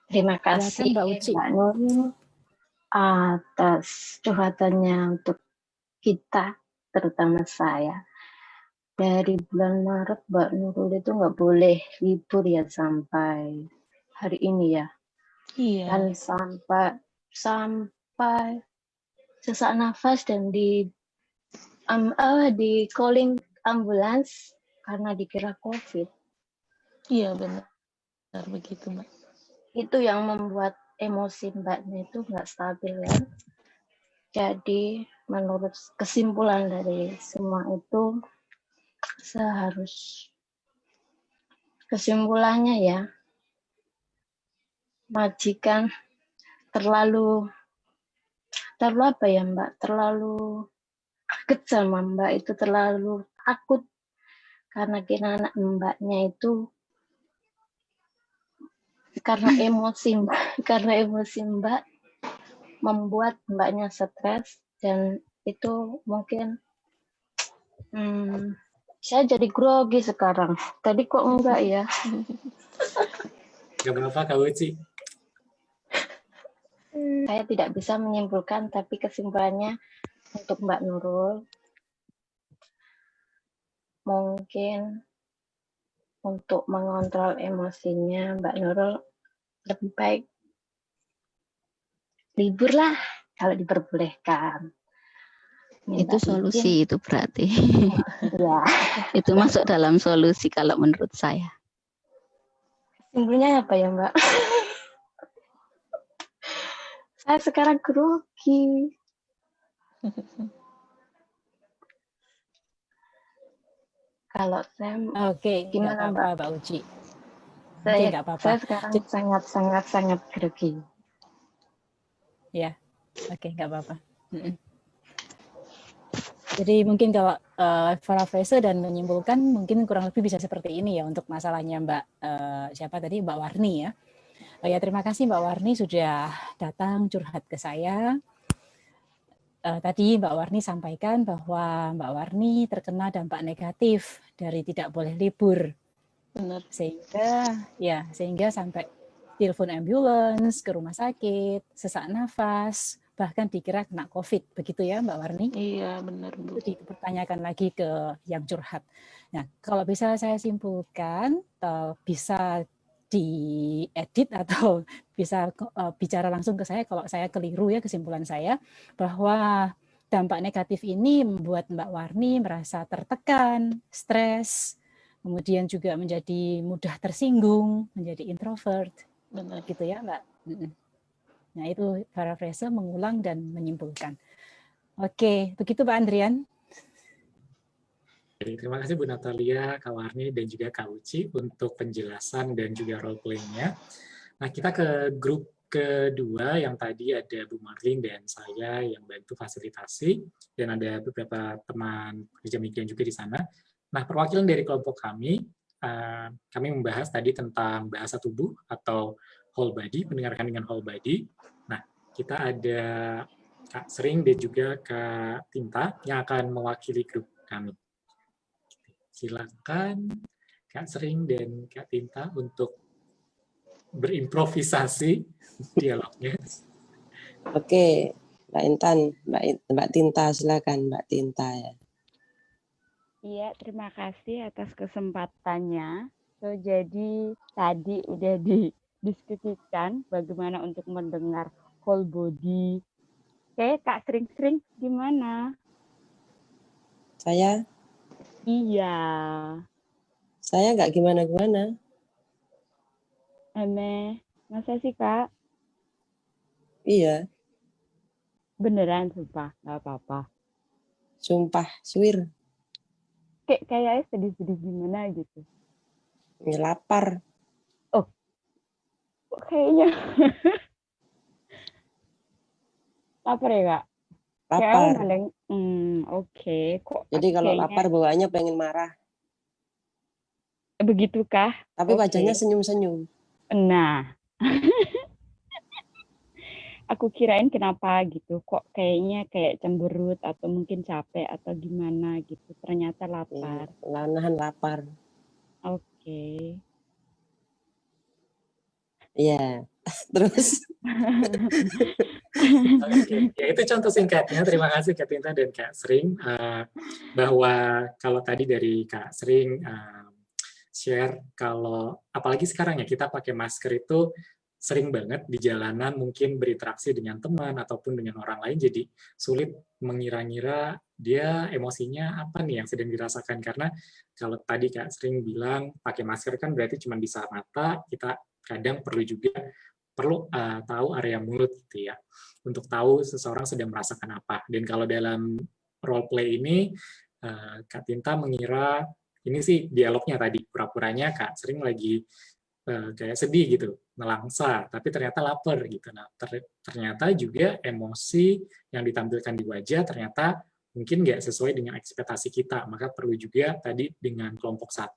Terima kasih Mbak Nurul atas curhatannya untuk kita, terutama saya. Dari bulan Maret Mbak Nurul itu nggak boleh libur ya sampai hari ini ya. Iya. Dan sampai sesak nafas dan di calling ambulans karena dikira COVID. Iya benar begitu Mbak. Itu yang membuat emosi Mbaknya itu nggak stabil kan. Jadi menurut kesimpulan dari semua itu kesimpulannya ya, majikan terlalu apa ya Mbak, terlalu kaget sama Mbak, itu terlalu takut karena anak Mbaknya itu karena emosi Mbak membuat Mbaknya stres, dan itu mungkin saya jadi grogi sekarang. Tadi kok enggak ya? Gak apa-apa Kak Uci. Saya tidak bisa menyimpulkan, tapi kesimpulannya untuk Mbak Nurul, mungkin untuk mengontrol emosinya Mbak Nurul lebih baik libur lah kalau diperbolehkan. Itu solusi itu berarti. Ya. Itu masuk dalam solusi kalau menurut saya. Kesimpulannya apa ya Mbak? Saya sekarang grogi. Kalau saya, gimana Mbak? Mbak Uci. Saya sekarang sangat grogi. Ya, oke, nggak apa-apa. Jadi mungkin kalau parafrase dan menyimpulkan mungkin kurang lebih bisa seperti ini ya untuk masalahnya Mbak siapa tadi, Mbak Warni ya. Ya, terima kasih Mbak Warni sudah datang curhat ke saya. Tadi Mbak Warni sampaikan bahwa Mbak Warni terkena dampak negatif dari tidak boleh libur. Benar. Sehingga sampai telepon ambulans ke rumah sakit, sesak nafas, bahkan dikira kena COVID, begitu ya Mbak Warni? Iya, benar Bu. Itu dipertanyakan lagi ke yang curhat. Nah, kalau bisa saya simpulkan, bisa diedit atau bisa bicara langsung ke saya kalau saya keliru ya kesimpulan saya, bahwa dampak negatif ini membuat Mbak Warni merasa tertekan, stres, kemudian juga menjadi mudah tersinggung, menjadi introvert. Benar. Gitu ya Mbak. Nah itu parafrase, mengulang dan menyimpulkan. Oke, begitu Pak Andrian. Terima kasih Bu Natalia, Kak Warni, dan juga Kak Uci untuk penjelasan dan juga role play-nya. Nah, kita ke grup kedua yang tadi ada Bu Marlin dan saya yang bantu fasilitasi, dan ada beberapa teman kerja migran juga di sana. Nah, perwakilan dari kelompok kami membahas tadi tentang bahasa tubuh atau whole body, mendengarkan dengan whole body. Nah, kita ada Kak Sering dan juga Kak Tinta yang akan mewakili grup kami. Silakan Kak Sering dan Kak Tinta untuk berimprovisasi dialognya. Oke, Mbak Intan, Mbak Tinta, silakan Mbak Tinta ya. Iya, terima kasih atas kesempatannya. Jadi tadi udah didiskusikan bagaimana untuk mendengar whole body. Oke, Kak Sering gimana? Saya? Iya. Saya nggak gimana-gimana. Masa sih Kak? Iya. Beneran sumpah, nggak apa-apa. Sumpah, suwir. Kayaknya sedih-sedih gimana gitu. Ya, lapar. Oh, kayaknya. Lapar ya Kak? Lapar. Oke. Kok jadi kalau lapar bawaannya pengen marah. Begitukah? Tapi wajahnya senyum-senyum. Nah. Aku kirain kenapa gitu. Kok kayaknya kayak cemberut atau mungkin capek atau gimana gitu. Ternyata lapar. Nahan lapar. Oke. Iya. Terus? Ya, itu contoh singkatnya. Terima kasih Kak Tinta dan Kak Sering. Bahwa kalau tadi dari Kak Sering share, kalau apalagi sekarang ya kita pakai masker itu sering banget di jalanan mungkin berinteraksi dengan teman ataupun dengan orang lain, jadi sulit mengira-ngira dia emosinya apa nih yang sedang dirasakan. Karena kalau tadi Kak Sering bilang pakai masker kan berarti cuma bisa mata, kita kadang perlu juga perlu tahu area mulut gitu ya, untuk tahu seseorang sedang merasakan apa. Dan kalau dalam role play ini, Kak Tinta mengira ini sih dialognya tadi, pura-puranya Kak sering lagi kayak sedih gitu, nelangsa, tapi ternyata lapar gitu. Nah, ternyata juga emosi yang ditampilkan di wajah ternyata mungkin nggak sesuai dengan ekspektasi kita, maka perlu juga tadi dengan kelompok 1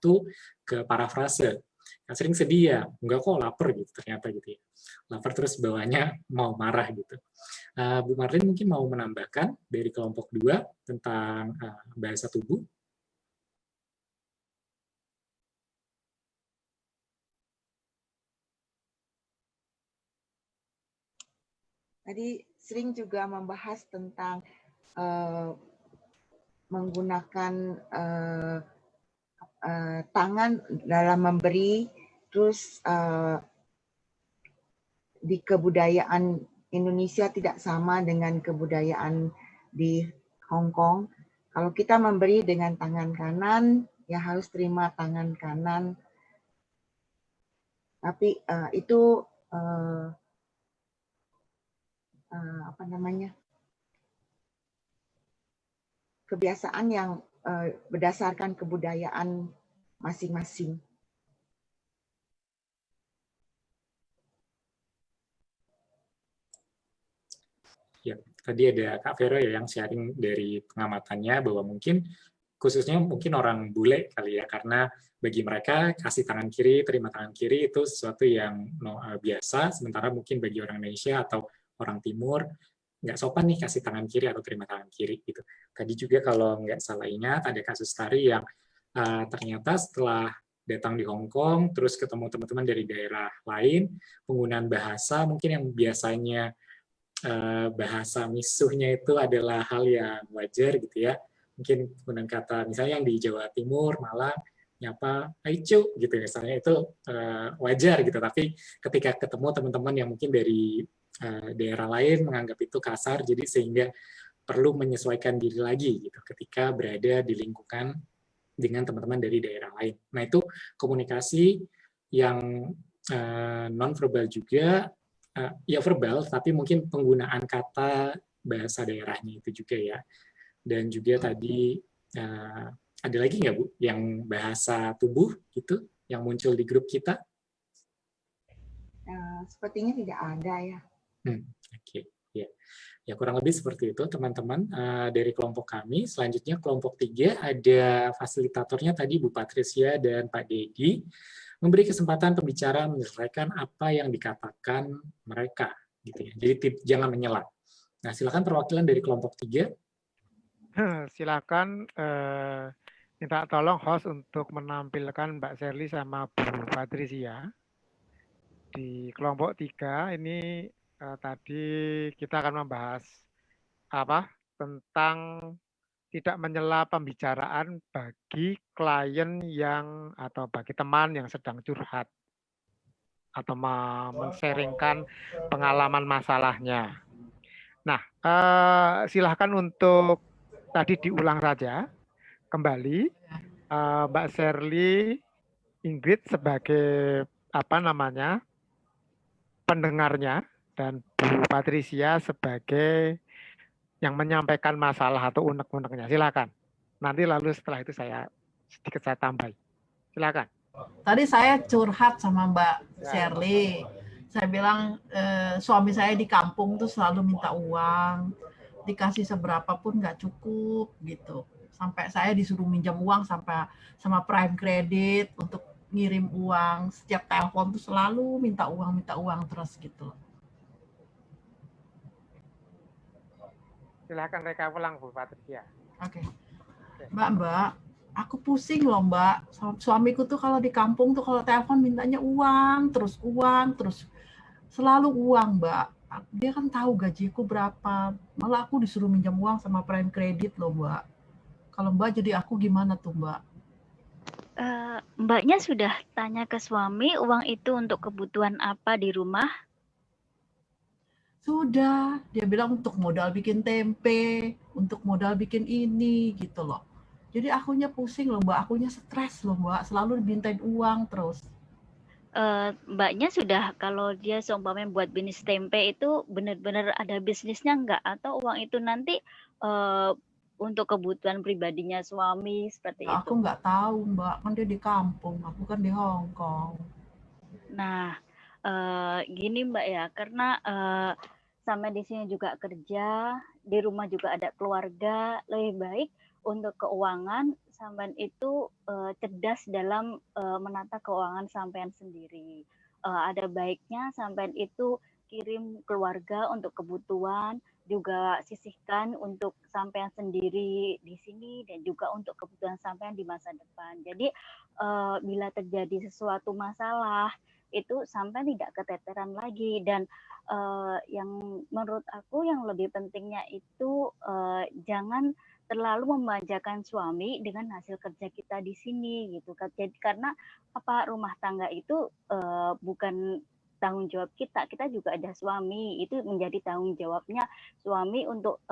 ke parafrase. Nah, sering sedih ya, enggak kok lapar gitu ternyata gitu ya. Lapar terus bawahnya mau marah gitu. Bu Marlin mungkin mau menambahkan dari kelompok 2 tentang bahasa tubuh. Tadi sering juga membahas tentang menggunakan tangan dalam memberi, terus di kebudayaan Indonesia tidak sama dengan kebudayaan di Hong Kong. Kalau kita memberi dengan tangan kanan, ya harus terima tangan kanan. Tapi itu apa namanya, kebiasaan yang berdasarkan kebudayaan masing-masing. Ya, tadi ada Kak Vero ya yang sharing dari pengamatannya bahwa mungkin khususnya mungkin orang bule kali ya, karena bagi mereka kasih tangan kiri, terima tangan kiri itu sesuatu yang biasa, sementara mungkin bagi orang Indonesia atau orang Timur nggak sopan nih kasih tangan kiri atau terima tangan kiri gitu. Tadi juga kalau nggak salah ingat ada kasus tari yang ternyata setelah datang di Hong Kong, terus ketemu teman-teman dari daerah lain, penggunaan bahasa mungkin yang biasanya bahasa misuhnya itu adalah hal yang wajar gitu ya. Mungkin penggunaan kata misalnya yang di Jawa Timur, Malang, nyapa aicu gitu misalnya itu wajar gitu. Tapi ketika ketemu teman-teman yang mungkin dari daerah lain menganggap itu kasar, jadi sehingga perlu menyesuaikan diri lagi gitu ketika berada di lingkungan dengan teman-teman dari daerah lain. Nah itu komunikasi yang non-verbal juga, ya verbal, tapi mungkin penggunaan kata bahasa daerahnya itu juga ya. Dan juga tadi ada lagi nggak Bu yang bahasa tubuh gitu yang muncul di grup kita? Sepertinya tidak ada ya. Oke. Ya kurang lebih seperti itu teman-teman dari kelompok kami. Selanjutnya kelompok 3 ada fasilitatornya tadi Bu Patricia dan Pak Dedi, memberi kesempatan pembicara menyelesaikan apa yang dikatakan mereka gitu ya. Jadi jangan menyela. Nah, silakan perwakilan dari kelompok 3. Silakan minta tolong host untuk menampilkan Mbak Shirley sama Bu Patricia. Di kelompok 3 ini tadi kita akan membahas tentang tidak menyela pembicaraan bagi klien yang atau bagi teman yang sedang curhat atau men-sharingkan pengalaman masalahnya. Nah, silahkan untuk tadi diulang saja kembali Mbak Shirley Ingrid sebagai pendengarnya dan Bu Patricia sebagai yang menyampaikan masalah atau unek-uneknya. Silakan. Nanti lalu setelah itu saya tambahin. Silakan. Tadi saya curhat sama Mbak Shirley. Saya bilang suami saya di kampung tuh selalu minta uang, dikasih seberapa pun nggak cukup gitu. Sampai saya disuruh minjam uang sama Prime Credit untuk ngirim uang. Setiap telepon tuh selalu minta uang terus gitu. Silakan reka ulang Bu Patricia. Oke. Mbak, aku pusing loh Mbak. Suamiku tuh kalau di kampung tuh kalau telepon mintanya uang terus selalu uang Mbak. Dia kan tahu gajiku berapa. Malah aku disuruh minjam uang sama Prime Credit loh Mbak. Kalau Mbak jadi aku gimana tuh Mbak? Mbaknya sudah tanya ke suami uang itu untuk kebutuhan apa di rumah? Sudah, dia bilang untuk modal bikin tempe, untuk modal bikin ini gitu loh. Jadi akunya pusing loh Mbak, akunya stres loh Mbak, selalu dimintain uang terus. Mbaknya sudah kalau dia seumpamanya buat bisnis tempe itu benar-benar ada bisnisnya enggak? Atau uang itu nanti untuk kebutuhan pribadinya suami seperti Ya, itu? aku nggak tahu Mbak, kan dia di kampung, aku kan di Hong Kong. Nah, gini Mbak ya, karena sampai di sini juga kerja, di rumah juga ada keluarga, lebih baik untuk keuangan sampean itu cerdas dalam menata keuangan sampean sendiri. Ada baiknya sampean itu kirim keluarga untuk kebutuhan, juga sisihkan untuk sampean sendiri di sini dan juga untuk kebutuhan sampean di masa depan. Jadi bila terjadi sesuatu masalah itu sampai tidak keteteran lagi dan yang menurut aku yang lebih pentingnya itu jangan terlalu memanjakan suami dengan hasil kerja kita di sini gitu kan. Jadi karena apa rumah tangga itu bukan tanggung jawab kita juga ada suami, itu menjadi tanggung jawabnya suami untuk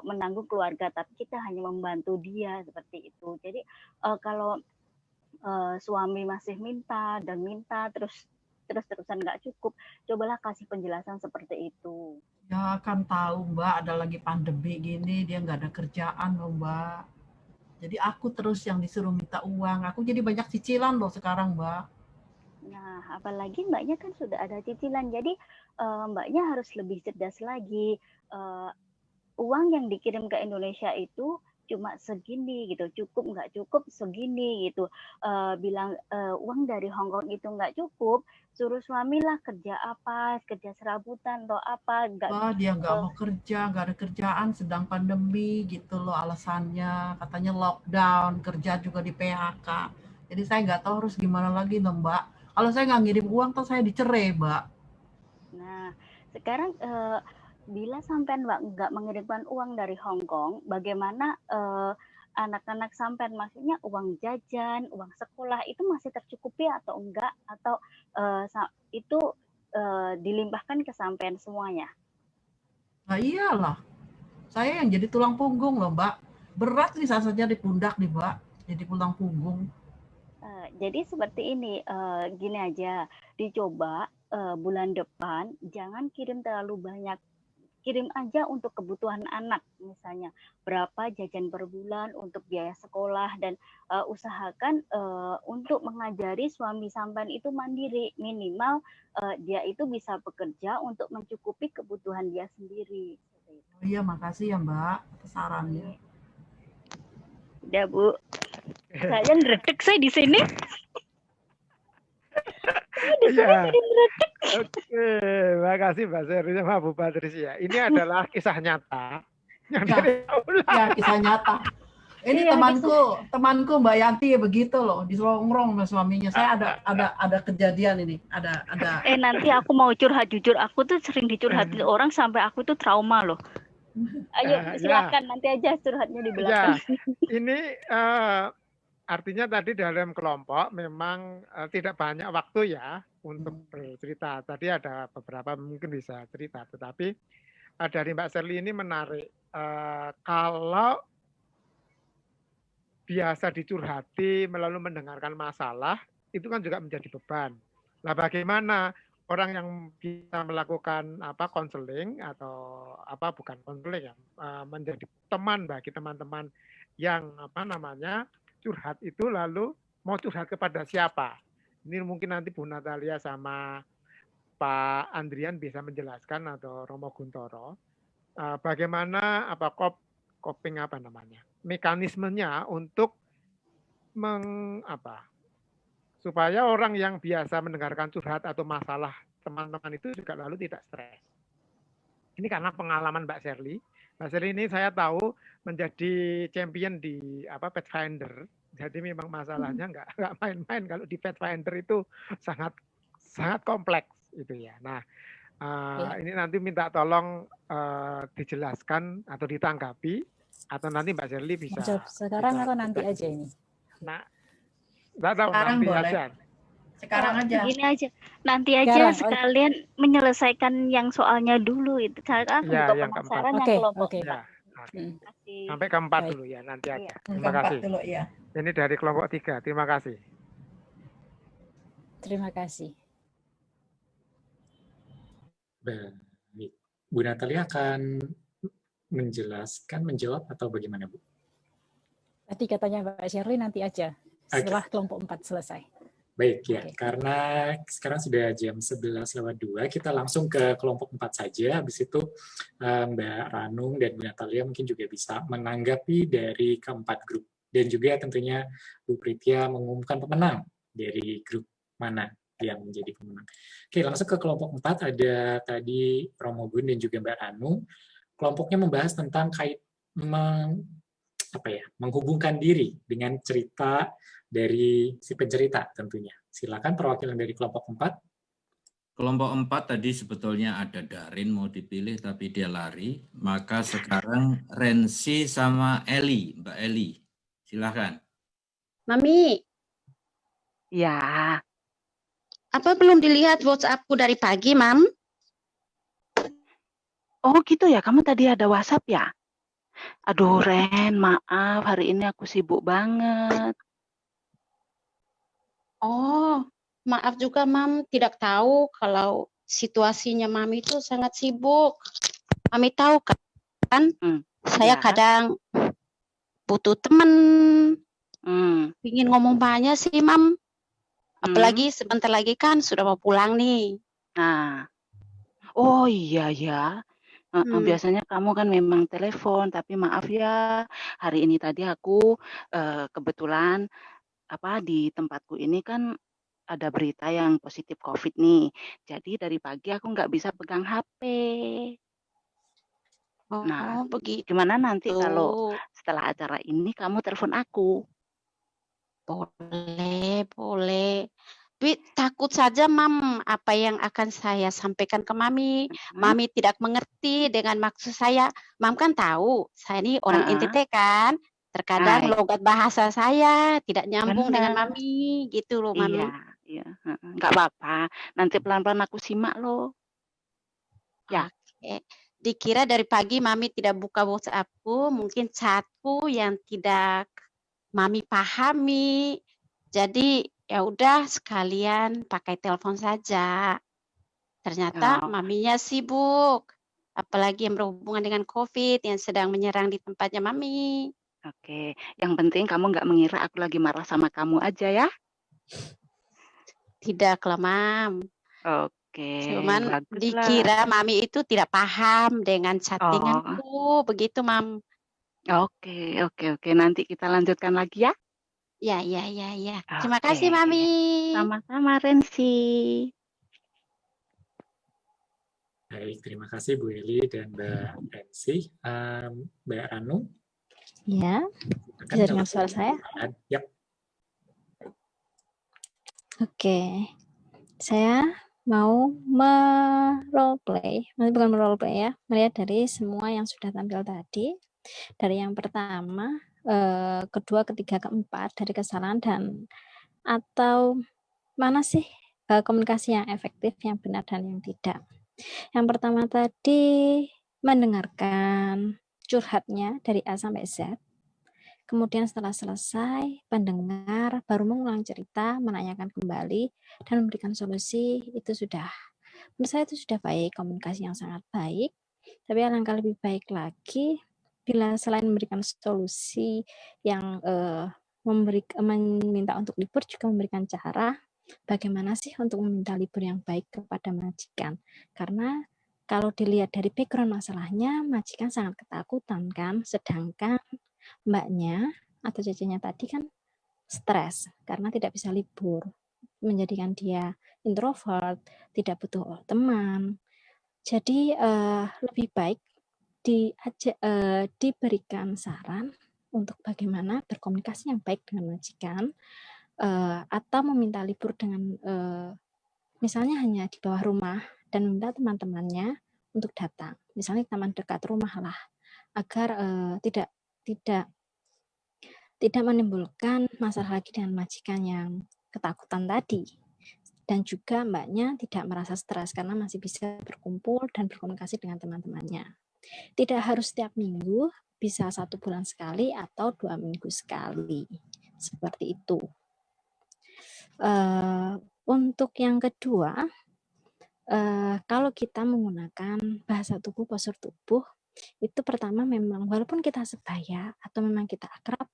menanggung keluarga, tapi kita hanya membantu dia seperti itu. Jadi kalau suami masih minta terus-terusan nggak cukup, cobalah kasih penjelasan seperti itu. Ya kan tahu Mbak, ada lagi pandemi gini, dia nggak ada kerjaan loh Mbak. Jadi aku terus yang disuruh minta uang, aku jadi banyak cicilan loh sekarang Mbak. Nah, apalagi Mbaknya kan sudah ada cicilan, jadi Mbaknya harus lebih cerdas lagi. Uang yang dikirim ke Indonesia itu cuma segini gitu, cukup nggak cukup segini gitu. Bilang uang dari Hong Kong itu nggak cukup, suruh suami lah kerja apa, kerja serabutan atau apa. Wah, dia nggak mau kerja, nggak ada kerjaan, sedang pandemi gitu loh alasannya. Katanya lockdown, kerja juga di PHK. Jadi saya nggak tahu harus gimana lagi loh Mbak. Kalau saya nggak ngirim uang, tuh saya dicerai Mbak. Nah, sekarang bila sampean nggak mengirimkan uang dari Hong Kong, bagaimana anak-anak sampean, maksudnya uang jajan, uang sekolah itu masih tercukupi atau enggak? Atau itu dilimpahkan ke sampean semuanya? Nah iyalah, saya yang jadi tulang punggung loh Mbak. Berat nih sasaja di pundak nih Mbak, jadi tulang punggung. Jadi seperti ini, gini aja, dicoba bulan depan jangan kirim terlalu banyak, kirim aja untuk kebutuhan anak, misalnya berapa jajan per bulan untuk biaya sekolah, dan usahakan untuk mengajari suami sampean itu mandiri, minimal dia itu bisa bekerja untuk mencukupi kebutuhan dia sendiri. Oh iya, makasih ya Mbak atas sarannya. Udah Bu, saya ngedek saya di sini. Iya. Oke, makasih Mbak Sherly sama Bu Patricia. Ini adalah kisah nyata. Ya, kisah nyata. Ini temanku Mbak Yanti begitu loh, diserongrong sama suaminya. Saya ada kejadian ini, ada. Nanti aku mau curhat, jujur aku tuh sering dicurhatin orang sampai aku tuh trauma loh. Ayo silakan, nanti aja curhatnya di belakang. Ya, ini artinya tadi dalam kelompok memang tidak banyak waktu ya untuk bercerita. Tadi ada beberapa mungkin bisa cerita, tetapi dari Mbak Sherly ini menarik. Kalau biasa dicurhati melalui mendengarkan masalah, itu kan juga menjadi beban. Nah, bagaimana orang yang bisa melakukan konseling atau bukan konseling ya, menjadi teman bagi teman-teman yang curhat itu, lalu mau curhat kepada siapa? Ini mungkin nanti Bu Natalia sama Pak Andrian bisa menjelaskan, atau Romo Guntoro, bagaimana coping mekanismenya untuk supaya orang yang biasa mendengarkan curhat atau masalah teman-teman itu juga lalu tidak stres. Ini karena pengalaman Mbak Sherly. Mbak Sherly ini saya tahu menjadi champion di Pathfinder. Jadi memang masalahnya nggak main-main. Kalau di Pathfinder itu sangat kompleks itu ya. Nah, ini nanti minta tolong dijelaskan atau ditanggapi, atau nanti Mbak Sherly bisa. Sekarang atau nanti aja ini? Nah, nggak tahu, sekarang nanti boleh. aja. Sekarang aja. Gini aja, nanti aja sekalian menyelesaikan yang soalnya dulu itu. Sekarang untuk pemasaran yang kelompok. Ya. Sampai keempat dulu ya, nanti aja. Terima kasih. Dulu, ya. Ini dari kelompok 3. Terima kasih. Terima kasih. Baik. Bu Natalia akan menjawab atau bagaimana, Bu? Tadi katanya Mbak Shirley nanti aja setelah kelompok 4 selesai. Baik ya, karena sekarang sudah jam 11:02, kita langsung ke kelompok 4 saja. Habis itu Mbak Ranung dan Bu Natalia mungkin juga bisa menanggapi dari keempat grup. Dan juga tentunya Bu Pritya mengumumkan pemenang dari grup mana yang menjadi pemenang. Oke, langsung ke kelompok 4, ada tadi Romo Gun dan juga Mbak Ranung. Kelompoknya membahas tentang menghubungkan diri dengan cerita dari si pencerita tentunya. Silakan perwakilan dari kelompok 4. Kelompok 4 tadi sebetulnya ada Darin mau dipilih tapi dia lari. Maka sekarang Rensi sama Eli, Mbak Eli. Silakan. Mami. Ya. Apa belum dilihat WhatsApp-ku dari pagi, Mam? Oh gitu ya, kamu tadi ada WhatsApp ya? Aduh Ren, maaf hari ini aku sibuk banget. Oh, maaf juga, Mam. Tidak tahu kalau situasinya Mami itu sangat sibuk. Mami tahu kan, saya kadang butuh teman. Ingin ngomong banyak sih, Mam. Apalagi sebentar lagi kan sudah mau pulang nih. Nah, oh iya ya. Biasanya kamu kan memang telepon, tapi maaf ya, hari ini tadi aku kebetulan di tempatku ini kan ada berita yang positif COVID nih. Jadi dari pagi aku nggak bisa pegang HP. Nah, gimana nanti kalau setelah acara ini kamu telepon aku? Boleh, boleh. Tapi takut saja, Mam, apa yang akan saya sampaikan ke Mami. Mami tidak mengerti dengan maksud saya. Mam kan tahu, saya ini orang NTT kan. Terkadang logat bahasa saya tidak nyambung dengan Mami, gitu loh, Mami. Iya, nggak apa-apa. Nanti pelan-pelan aku simak loh. Ya. Oke. Dikira dari pagi Mami tidak buka WhatsApp-ku, mungkin chatku yang tidak Mami pahami. Jadi ya udah sekalian pakai telepon saja. Ternyata Maminya sibuk. Apalagi yang berhubungan dengan COVID yang sedang menyerang di tempatnya Mami. Oke, yang penting kamu nggak mengira aku lagi marah sama kamu aja ya? Tidak lah, Mam. Oke, Cuman baguslah. dikira Mami itu tidak paham dengan chattinganku, begitu, Mam. Oke. Nanti kita lanjutkan lagi ya? Ya. Terima kasih, Mami. Sama-sama, Rensi. Baik, terima kasih Bu Eli dan Mbak Rensi. Mbak Anu. Ya, bisa dengar suara saya? Yap. Oke, saya mau bukan meroleplay ya, melihat dari semua yang sudah tampil tadi. Dari yang pertama, kedua, ketiga, keempat, dari kesalahan dan atau mana sih komunikasi yang efektif, yang benar dan yang tidak. Yang pertama tadi mendengarkan curhatnya dari A sampai Z. Kemudian setelah selesai, pendengar baru mengulang cerita, menanyakan kembali, dan memberikan solusi. Itu sudah, menurut saya itu sudah baik, komunikasi yang sangat baik. Tapi alangkah lebih baik lagi bila selain memberikan solusi yang meminta untuk libur, juga memberikan cara bagaimana sih untuk meminta libur yang baik kepada majikan. Karena kalau dilihat dari background masalahnya, majikan sangat ketakutan kan, sedangkan mbaknya atau cecenya tadi kan stres karena tidak bisa libur, menjadikan dia introvert, tidak butuh teman. Jadi lebih baik diberikan saran untuk bagaimana berkomunikasi yang baik dengan majikan, atau meminta libur dengan misalnya hanya di bawah rumah dan meminta teman-temannya untuk datang, misalnya taman dekat rumah lah, agar tidak menimbulkan masalah lagi dengan majikan yang ketakutan tadi. Dan juga mbaknya tidak merasa stres karena masih bisa berkumpul dan berkomunikasi dengan teman-temannya. Tidak harus setiap minggu, bisa 1 bulan sekali atau 2 minggu sekali. Seperti itu. Untuk yang kedua, kalau kita menggunakan bahasa tubuh, postur tubuh, itu pertama memang walaupun kita sebaya atau memang kita akrab,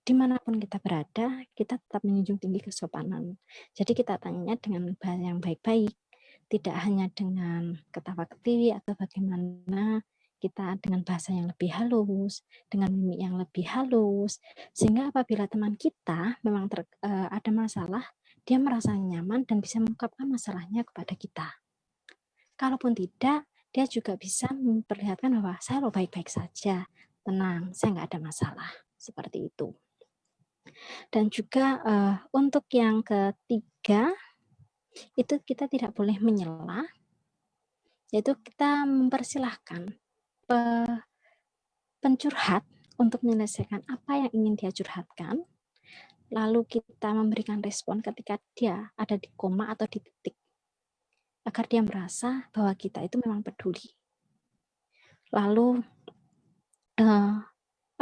dimanapun kita berada, kita tetap menjunjung tinggi kesopanan. Jadi kita tanya dengan bahasa yang baik-baik, tidak hanya dengan ketawa ketiwi atau bagaimana, kita dengan bahasa yang lebih halus, dengan mimik yang lebih halus, sehingga apabila teman kita memang ada masalah, dia merasa nyaman dan bisa mengungkapkan masalahnya kepada kita. Kalaupun tidak, dia juga bisa memperlihatkan bahwa saya lo baik-baik saja, tenang, saya nggak ada masalah, seperti itu. Dan juga untuk yang ketiga, itu kita tidak boleh menyela, yaitu kita mempersilahkan pencurhat untuk menyelesaikan apa yang ingin dia curhatkan, lalu kita memberikan respon ketika dia ada di koma atau di titik, agar dia merasa bahwa kita itu memang peduli. Lalu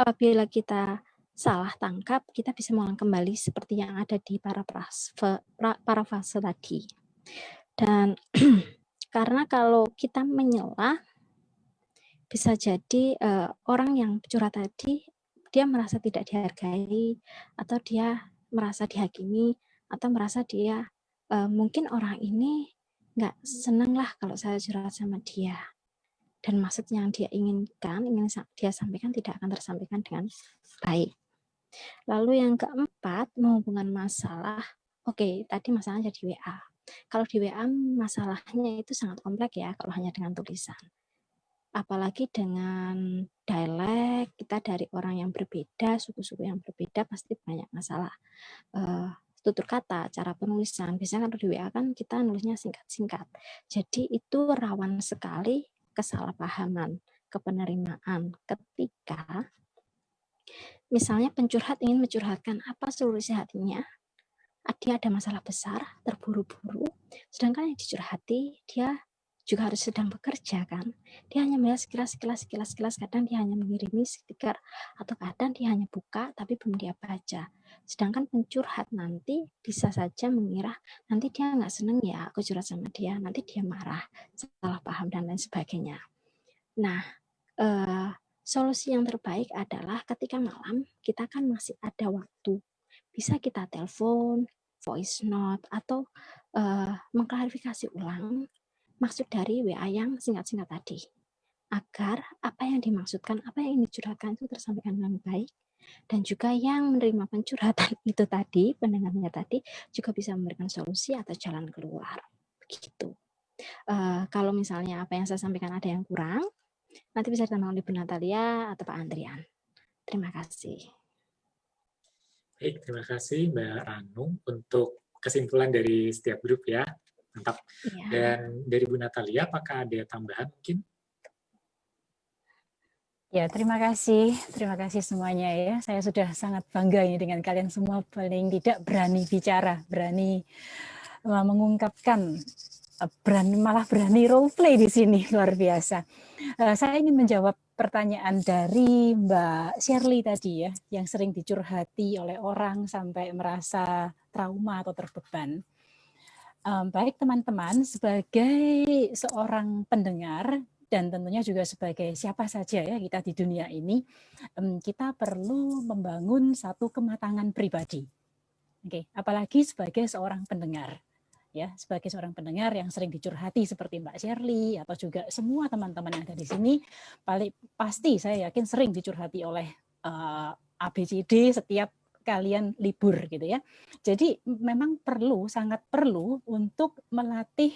apabila kita salah tangkap, kita bisa mengulang kembali seperti yang ada di parafrase tadi. Dan karena kalau kita menyela, bisa jadi orang yang curhat tadi, dia merasa tidak dihargai, atau dia merasa dihakimi, atau merasa dia mungkin orang ini nggak senang lah kalau saya curhat sama dia. Dan maksud yang dia inginkan, ingin dia sampaikan tidak akan tersampaikan dengan baik. Lalu yang keempat, menghubungkan masalah. Oke, tadi masalahnya di WA. Kalau di WA masalahnya itu sangat kompleks ya, kalau hanya dengan tulisan. Apalagi dengan dialek, kita dari orang yang berbeda, suku-suku yang berbeda, pasti banyak masalah. Tutur kata, cara penulisan, biasanya kalau di WA kan kita nulisnya singkat-singkat. Jadi itu rawan sekali kesalahpahaman, kepenerimaan ketika misalnya pencurhat ingin mencurhatkan apa solusi hatinya, dia ada masalah besar, terburu-buru, sedangkan yang dicurhati dia juga harus sedang bekerja kan. Dia hanya melihat sekilas, kadang dia hanya mengirimi stiker, atau kadang dia hanya buka tapi belum dia baca. Sedangkan pencurhat nanti bisa saja mengira nanti dia nggak seneng ya aku curhat sama dia, nanti dia marah, salah paham dan lain sebagainya. Nah, solusi yang terbaik adalah ketika malam kita kan masih ada waktu, bisa kita telepon, voice note, atau mengklarifikasi ulang maksud dari WA yang singkat-singkat tadi, agar apa yang dimaksudkan, apa yang dicurhatkan itu tersampaikan dengan baik, dan juga yang menerima pencurhatan itu tadi, pendengarnya tadi, juga bisa memberikan solusi atau jalan keluar. Begitu. Kalau misalnya apa yang saya sampaikan ada yang kurang, nanti bisa ditambahkan oleh Bu Natalia atau Pak Andrian. Terima kasih. Baik, terima kasih Mbak Anung untuk kesimpulan dari setiap grup ya. Mantap. Ya. Dan dari Bu Natalia, apakah ada tambahan mungkin? Ya, terima kasih semuanya ya. Saya sudah sangat bangga ini dengan kalian semua, paling tidak berani bicara, berani mengungkapkan, malah berani role play di sini, luar biasa. Saya ingin menjawab pertanyaan dari Mbak Shirley tadi ya, yang sering dicurhati oleh orang sampai merasa trauma atau terbeban. Baik teman-teman, sebagai seorang pendengar dan tentunya juga sebagai siapa saja ya kita di dunia ini, kita perlu membangun satu kematangan pribadi. Oke, apalagi sebagai seorang pendengar. Ya, sebagai seorang pendengar yang sering dicurhati seperti Mbak Shirley atau juga semua teman-teman yang ada di sini, pasti saya yakin sering dicurhati oleh ABCD setiap kalian libur gitu ya. Jadi memang sangat perlu untuk melatih,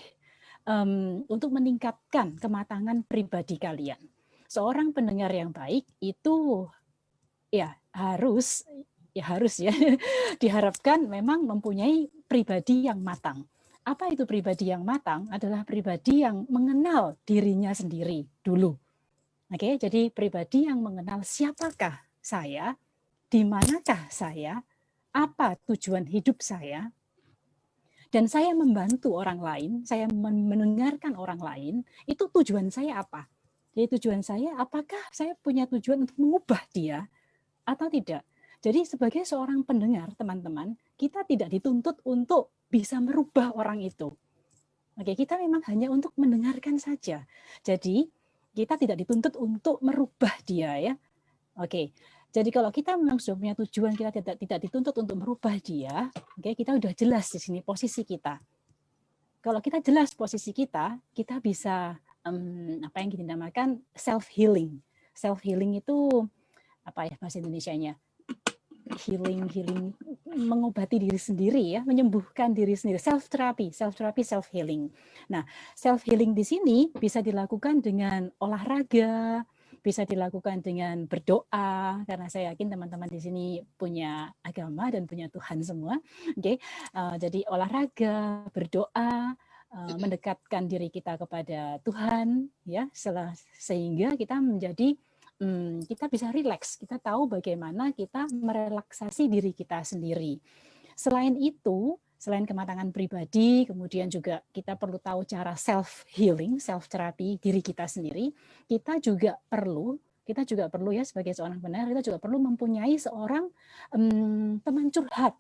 untuk meningkatkan kematangan pribadi kalian. Seorang pendengar yang baik itu ya harus ya diharapkan memang mempunyai pribadi yang matang. Apa itu pribadi yang matang? Adalah pribadi yang mengenal dirinya sendiri dulu. Oke, jadi pribadi yang mengenal siapakah saya, di manakah saya, apa tujuan hidup saya, dan saya membantu orang lain, saya mendengarkan orang lain, itu tujuan saya apa? Jadi tujuan saya, apakah saya punya tujuan untuk mengubah dia atau tidak? Jadi sebagai seorang pendengar, teman-teman, kita tidak dituntut untuk bisa merubah orang itu. Oke, kita memang hanya untuk mendengarkan saja. Jadi kita tidak dituntut untuk merubah dia ya. Oke. Jadi kalau kita memang sudah punya tujuan, kita tidak dituntut untuk merubah dia, oke, kita udah jelas di sini posisi kita. Kalau kita jelas posisi kita bisa apa yang dinamakan self healing. Self healing itu apa ya bahasa Indonesianya? Healing mengobati diri sendiri ya, menyembuhkan diri sendiri, self therapy, self healing. Nah, self healing di sini bisa dilakukan dengan olahraga, bisa dilakukan dengan berdoa, karena saya yakin teman-teman di sini punya agama dan punya Tuhan semua. Oke, jadi olahraga, berdoa, mendekatkan diri kita kepada Tuhan, ya, sehingga kita menjadi kita bisa rileks, kita tahu bagaimana kita merelaksasi diri kita sendiri. Selain itu, selain kematangan pribadi, kemudian juga kita perlu tahu cara self healing, self therapy diri kita sendiri. Kita juga perlu ya sebagai seorang pendengar, kita juga perlu mempunyai seorang teman curhat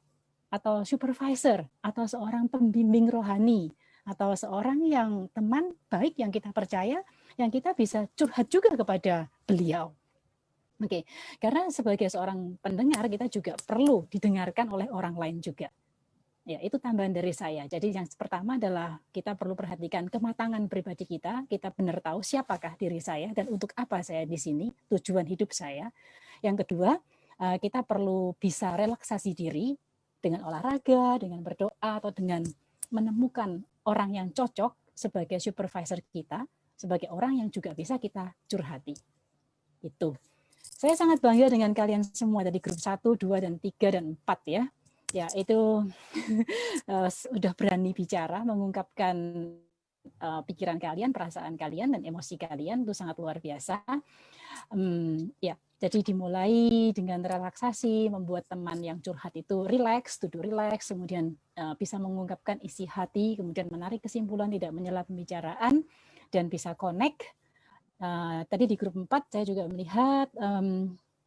atau supervisor atau seorang pembimbing rohani atau seorang yang teman baik yang kita percaya, yang kita bisa curhat juga kepada beliau. Oke, karena sebagai seorang pendengar kita juga perlu didengarkan oleh orang lain juga. Ya, itu tambahan dari saya. Jadi yang pertama adalah kita perlu perhatikan kematangan pribadi kita benar tahu siapakah diri saya dan untuk apa saya di sini, tujuan hidup saya. Yang kedua, kita perlu bisa relaksasi diri dengan olahraga, dengan berdoa, atau dengan menemukan orang yang cocok sebagai supervisor kita, sebagai orang yang juga bisa kita curhati. Itu. Saya sangat bangga dengan kalian semua dari grup 1, 2, dan 3, dan 4 ya. Ya, itu sudah berani bicara, mengungkapkan pikiran kalian, perasaan kalian, dan emosi kalian, itu sangat luar biasa. Ya, jadi dimulai dengan relaksasi, membuat teman yang curhat itu rileks, duduk rileks, kemudian bisa mengungkapkan isi hati, kemudian menarik kesimpulan, tidak menyela pembicaraan, dan bisa connect. Tadi di grup 4 saya juga melihat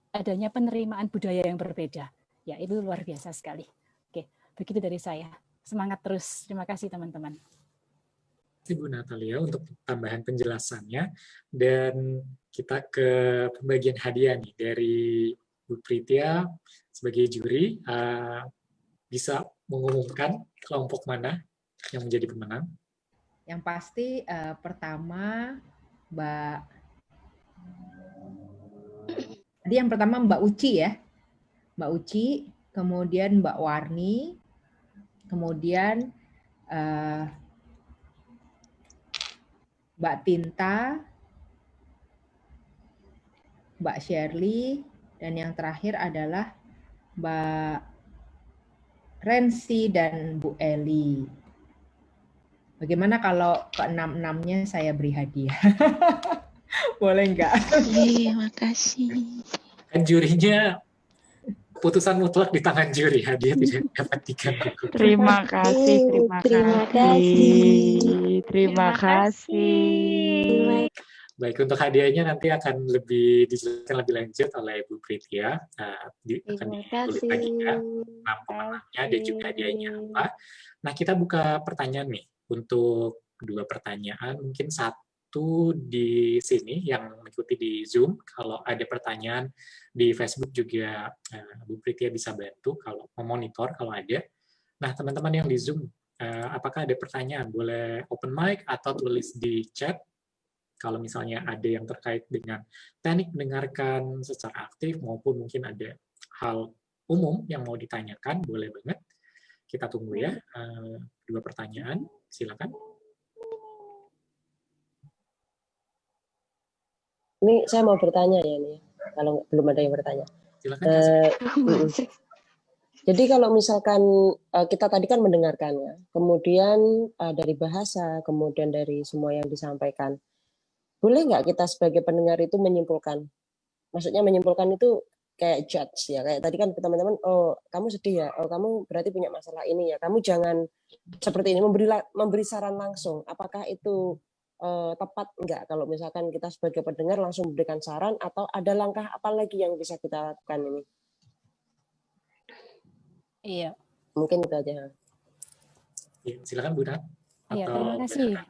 adanya penerimaan budaya yang berbeda. Ya, itu luar biasa sekali. Oke, begitu dari saya. Semangat terus. Terima kasih teman-teman. Ibu Natalia untuk tambahan penjelasannya. Dan kita ke pembagian hadiah nih dari Bu Pritia sebagai juri. Bisa mengumumkan kelompok mana yang menjadi pemenang? Yang pasti pertama tadi yang pertama Mbak Uci ya. Mbak Uci, kemudian Mbak Warni, kemudian Mbak Tinta, Mbak Shirley, dan yang terakhir adalah Mbak Rensi dan Bu Eli. Bagaimana kalau ke-6-6-nya saya beri hadiah? Boleh nggak? Terima kasih. Kan jurinya putusan mutlak di tangan juri, hadiah tidak dapat diganggu. Terima kasih, terima kasih. Baik, untuk hadiahnya nanti akan lebih dijelaskan lebih lanjut oleh Bu Pritia. Akan ditulis lagi ya, 6 pemenangnya dan juga hadiahnya apa. Nah, kita buka pertanyaan nih untuk 2 pertanyaan, mungkin 1 di sini yang mengikuti di Zoom. Kalau ada pertanyaan di Facebook juga Bu Pritia bisa bantu kalau memonitor kalau ada. Nah, teman-teman yang di Zoom, apakah ada pertanyaan? Boleh open mic atau tulis di chat. Kalau misalnya ada yang terkait dengan teknik mendengarkan secara aktif maupun mungkin ada hal umum yang mau ditanyakan, boleh banget. Kita tunggu ya. 2 pertanyaan, silakan. Ini saya mau bertanya ya nih, kalau belum ada yang bertanya. Silakan. Jadi kalau misalkan kita tadi kan mendengarkannya, kemudian dari bahasa, kemudian dari semua yang disampaikan, boleh nggak kita sebagai pendengar itu menyimpulkan? Maksudnya menyimpulkan itu kayak judge ya, kayak tadi kan teman-teman, oh kamu sedih ya, oh kamu berarti punya masalah ini ya, kamu jangan seperti ini, memberi saran langsung. Apakah itu tepat enggak kalau misalkan kita sebagai pendengar langsung memberikan saran, atau ada langkah apa lagi yang bisa kita lakukan ini? Iya. Mungkin itu aja. Ya, silakan Bu Nat. Iya, Atau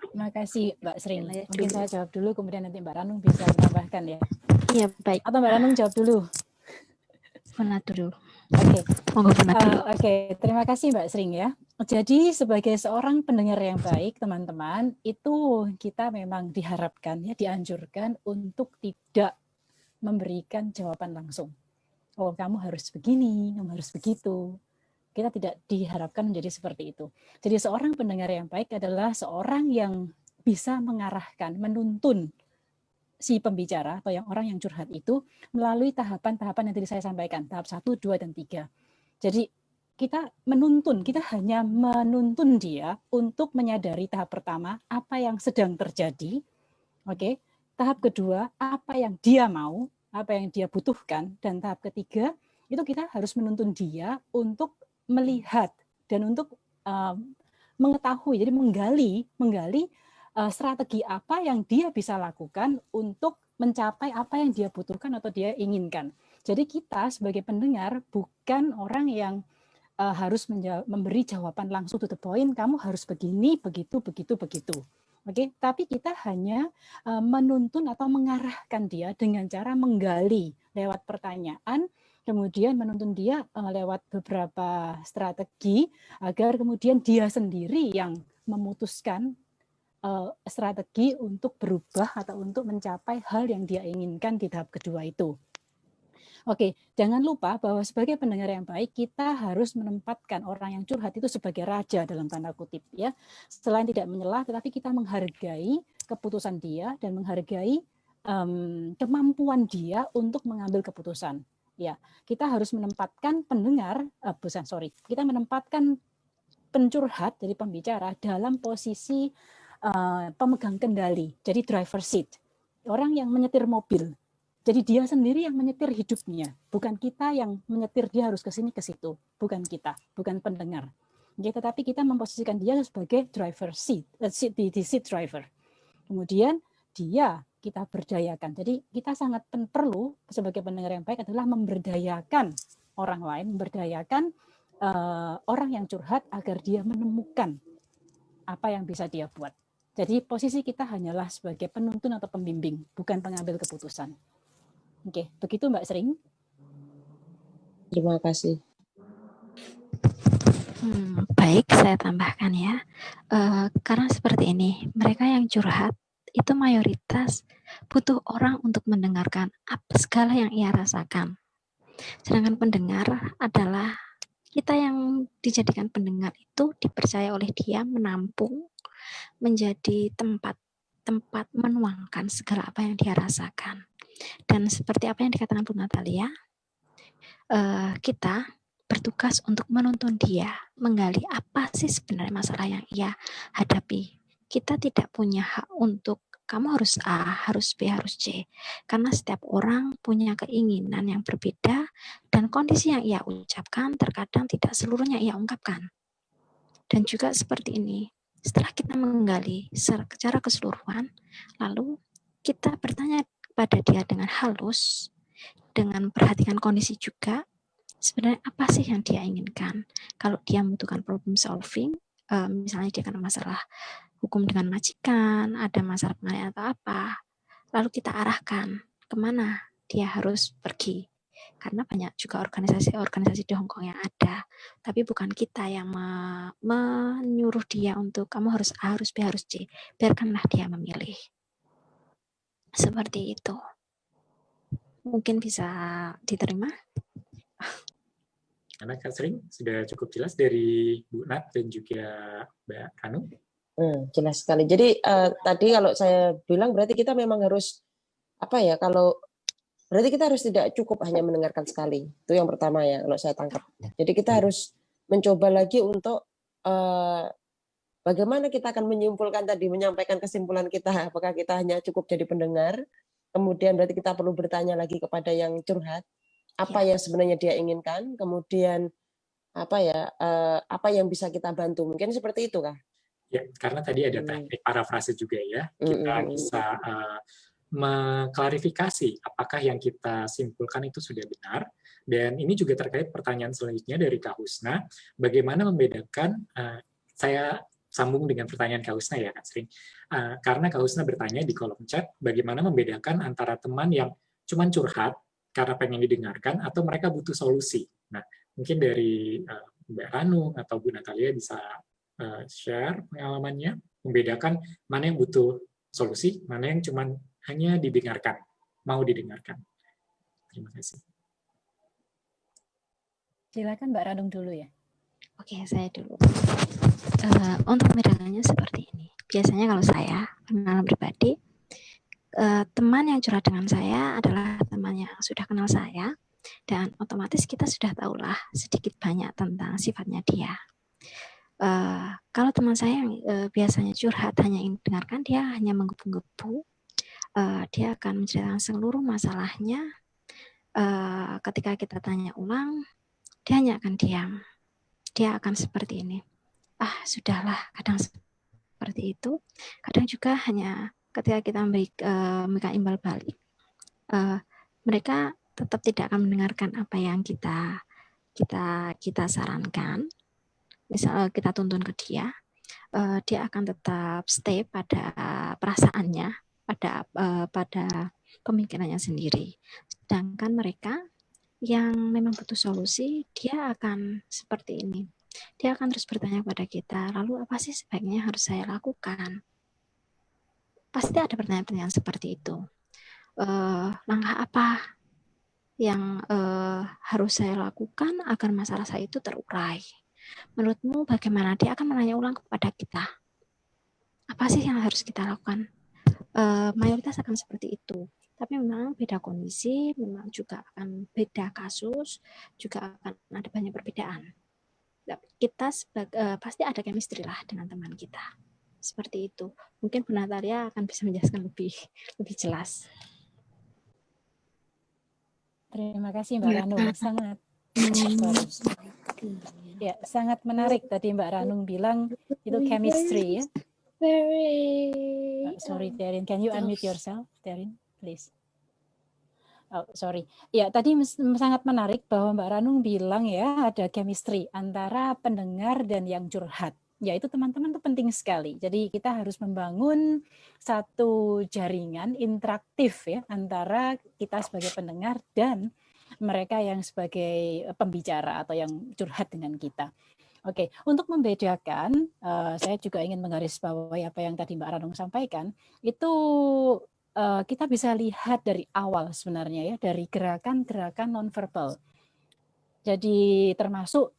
terima kasih Mbak Sring. Saya Mungkin dulu. saya jawab dulu, kemudian nanti Mbak Ranung bisa menambahkan ya. Iya, baik. Atau Mbak Ranung jawab dulu. Benar dulu. Oke, Monggo benar dulu. Terima kasih Mbak Sring ya. Jadi sebagai seorang pendengar yang baik, teman-teman, itu kita memang diharapkan ya, dianjurkan untuk tidak memberikan jawaban langsung. Oh, kamu harus begini, kamu harus begitu. Kita tidak diharapkan menjadi seperti itu. Jadi seorang pendengar yang baik adalah seorang yang bisa mengarahkan, menuntun si pembicara atau yang orang yang curhat itu melalui tahapan-tahapan yang tadi saya sampaikan, tahap 1, 2, dan 3. Jadi kita hanya menuntun dia untuk menyadari tahap pertama, apa yang sedang terjadi. Oke. Tahap kedua, apa yang dia mau, apa yang dia butuhkan, dan tahap ketiga, itu kita harus menuntun dia untuk melihat dan untuk mengetahui, jadi menggali strategi apa yang dia bisa lakukan untuk mencapai apa yang dia butuhkan atau dia inginkan. Jadi kita sebagai pendengar bukan orang yang harus memberi jawaban langsung to the point, kamu harus begini, begitu. Oke, tapi kita hanya menuntun atau mengarahkan dia dengan cara menggali lewat pertanyaan, kemudian menuntun dia lewat beberapa strategi agar kemudian dia sendiri yang memutuskan strategi untuk berubah atau untuk mencapai hal yang dia inginkan di tahap kedua itu. Oke, jangan lupa bahwa sebagai pendengar yang baik kita harus menempatkan orang yang curhat itu sebagai raja dalam tanda kutip ya. Selain tidak menyela, tetapi kita menghargai keputusan dia dan menghargai kemampuan dia untuk mengambil keputusan. Ya, kita harus menempatkan kita menempatkan pencurhat dari pembicara dalam posisi pemegang kendali, jadi driver seat, orang yang menyetir mobil. Jadi dia sendiri yang menyetir hidupnya, bukan kita yang menyetir dia harus ke sini ke situ, bukan kita, bukan pendengar. Ya, tetapi kita memposisikan dia sebagai driver seat, di seat driver. Kemudian dia kita berdayakan. Jadi kita sangat perlu sebagai pendengar yang baik adalah memberdayakan orang lain, memberdayakan orang yang curhat agar dia menemukan apa yang bisa dia buat. Jadi posisi kita hanyalah sebagai penuntun atau pembimbing, bukan pengambil keputusan. Oke, begitu Mbak Sring. Terima kasih. Baik, saya tambahkan ya. Karena seperti ini, mereka yang curhat itu mayoritas butuh orang untuk mendengarkan apa segala yang ia rasakan. Sedangkan pendengar adalah kita yang dijadikan pendengar itu dipercaya oleh dia menampung, menjadi tempat menuangkan segala apa yang dia rasakan. Dan seperti apa yang dikatakan Bu Natalia, kita bertugas untuk menuntun dia, menggali apa sih sebenarnya masalah yang ia hadapi. Kita tidak punya hak untuk kamu harus A, harus B, harus C. Karena setiap orang punya keinginan yang berbeda dan kondisi yang ia ucapkan terkadang tidak seluruhnya ia ungkapkan. Dan juga seperti ini, setelah kita menggali secara keseluruhan, lalu kita bertanya kepada dia dengan halus, dengan perhatikan kondisi juga, sebenarnya apa sih yang dia inginkan. Kalau dia membutuhkan problem solving, misalnya dia kena masalah hukum dengan majikan, ada masalah pengalihan atau apa, lalu kita arahkan kemana dia harus pergi. Karena banyak juga organisasi di Hong Kong yang ada, tapi bukan kita yang menyuruh dia untuk kamu harus A, harus B, harus C. Biarkanlah dia memilih. Seperti itu. Mungkin bisa diterima. Karena Kak Sring sudah cukup jelas dari Bu Nat dan juga Mbak Ranung. Jelas sekali. Jadi tadi kalau saya bilang berarti kita memang harus berarti kita harus tidak cukup hanya mendengarkan sekali. Itu yang pertama ya kalau saya tangkap. Jadi kita harus mencoba lagi untuk bagaimana kita akan menyampaikan kesimpulan kita. Apakah kita hanya cukup jadi pendengar? Kemudian berarti kita perlu bertanya lagi kepada yang curhat apa yang sebenarnya dia inginkan. Kemudian apa yang bisa kita bantu? Mungkin seperti itu kah? Ya, karena tadi ada teknik parafrase juga ya. Kita bisa mengklarifikasi apakah yang kita simpulkan itu sudah benar. Dan ini juga terkait pertanyaan selanjutnya dari Kak Husna, bagaimana membedakan saya sambung dengan pertanyaan Kak Husna ya, Kak Sri. Karena Kak Husna bertanya di kolom chat, bagaimana membedakan antara teman yang cuma curhat karena pengen didengarkan atau mereka butuh solusi. Nah, mungkin dari Mbak Ranung atau Bu Natalia bisa share pengalamannya, membedakan mana yang butuh solusi, mana yang cuma hanya didengarkan, mau didengarkan. Terima kasih. Silakan Mbak Ranung dulu ya. Oke, saya dulu. Untuk membedakannya seperti ini. Biasanya kalau saya, pengalaman pribadi, teman yang curhat dengan saya adalah teman yang sudah kenal saya, dan otomatis kita sudah tahulah sedikit banyak tentang sifatnya dia. Kalau teman saya yang biasanya curhat hanya ingin dengarkan, dia hanya menggebu-gebu, dia akan menceritakan seluruh masalahnya. Ketika kita tanya ulang, dia hanya akan diam. Dia akan seperti ini. Sudahlah, kadang seperti itu. Kadang juga hanya ketika kita memberikan imbal balik, mereka tetap tidak akan mendengarkan apa yang kita sarankan. Misal kita tuntun ke dia, dia akan tetap stay pada perasaannya, pada pemikirannya sendiri. Sedangkan mereka yang memang butuh solusi, dia akan seperti ini. Dia akan terus bertanya kepada kita, lalu apa sih sebaiknya harus saya lakukan? Pasti ada pertanyaan-pertanyaan seperti itu. Langkah apa yang harus saya lakukan agar masalah saya itu terurai? Menurutmu bagaimana? Dia akan menanya ulang kepada kita. Apa sih yang harus kita lakukan? Mayoritas akan seperti itu. Tapi memang beda kondisi, memang juga akan beda kasus, juga akan ada banyak perbedaan. Kita pasti ada chemistry lah dengan teman kita. Seperti itu. Mungkin Bu Natalia akan bisa menjelaskan lebih jelas. Terima kasih Mbak Ranung, sangat menarik tadi Mbak Ranung bilang itu chemistry ya. Sorry Terin, can you unmute yourself, Terin, please? Oh, sorry. Ya, tadi sangat menarik bahwa Mbak Ranung bilang ya ada chemistry antara pendengar dan yang curhat. Ya, itu teman-teman itu penting sekali. Jadi kita harus membangun satu jaringan interaktif ya antara kita sebagai pendengar dan mereka yang sebagai pembicara atau yang curhat dengan kita. Oke, untuk membedakan, saya juga ingin menggarisbawahi apa yang tadi Mbak Ranung sampaikan, itu kita bisa lihat dari awal sebenarnya ya, dari gerakan-gerakan nonverbal. Jadi termasuk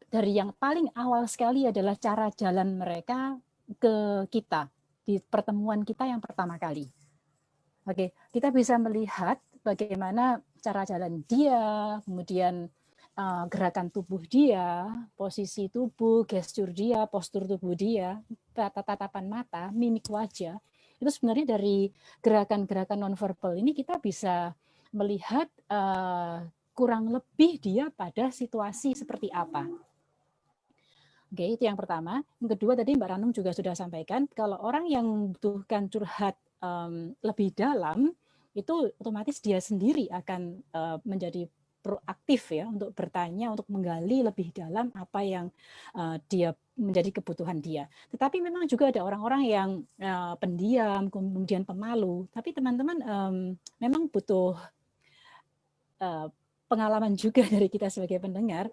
dari yang paling awal sekali adalah cara jalan mereka ke kita di pertemuan kita yang pertama kali. Oke, kita bisa melihat bagaimana cara jalan dia, kemudian gerakan tubuh dia, posisi tubuh, gestur dia, postur tubuh dia, tatapan mata, mimik wajah. Itu sebenarnya dari gerakan-gerakan nonverbal ini kita bisa melihat kurang lebih dia pada situasi seperti apa. Oke, itu yang pertama. Yang kedua tadi Mbak Ranung juga sudah sampaikan, kalau orang yang membutuhkan curhat lebih dalam, itu otomatis dia sendiri akan menjadi proaktif ya untuk bertanya, untuk menggali lebih dalam apa yang dia menjadi kebutuhan dia. Tetapi memang juga ada orang-orang yang pendiam, kemudian pemalu. Tapi teman-teman memang butuh pengalaman juga dari kita sebagai pendengar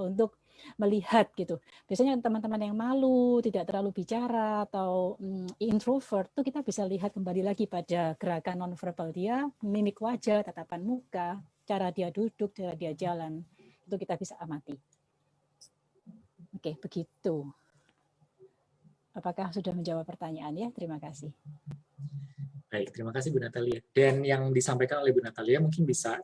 untuk melihat gitu. Biasanya teman-teman yang malu, tidak terlalu bicara atau introvert itu kita bisa lihat kembali lagi pada gerakan nonverbal dia, mimik wajah, tatapan muka, cara dia duduk, cara dia jalan. Itu kita bisa amati. Oke, begitu. Apakah sudah menjawab pertanyaan ya? Terima kasih. Baik, terima kasih Bu Natalia. Dan yang disampaikan oleh Bu Natalia mungkin bisa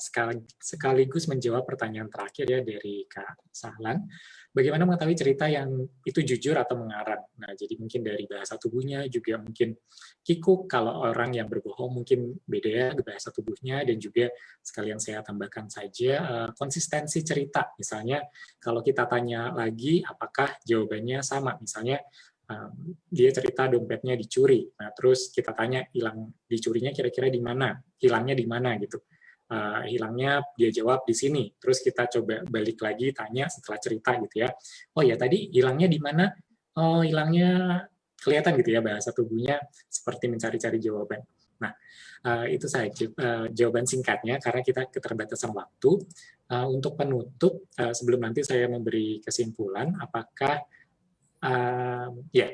sekaligus menjawab pertanyaan terakhir ya dari Kak Sahlan. Bagaimana mengetahui cerita yang itu jujur atau mengarang? Nah, jadi mungkin dari bahasa tubuhnya juga mungkin kikuk, kalau orang yang berbohong mungkin beda ya bahasa tubuhnya, dan juga sekalian saya tambahkan saja konsistensi cerita. Misalnya kalau kita tanya lagi apakah jawabannya sama, misalnya dia cerita dompetnya dicuri. Nah, terus kita tanya hilang dicurinya kira-kira di mana? Hilangnya di mana gitu. Hilangnya dia jawab di sini. Terus kita coba balik lagi tanya setelah cerita gitu ya. Oh ya tadi hilangnya di mana? oh hilangnya kelihatan gitu ya bahasa tubuhnya seperti mencari-cari jawaban. Nah, itu saja jawaban singkatnya karena kita keterbatasan waktu. Untuk penutup, sebelum nanti saya memberi kesimpulan, apakah ya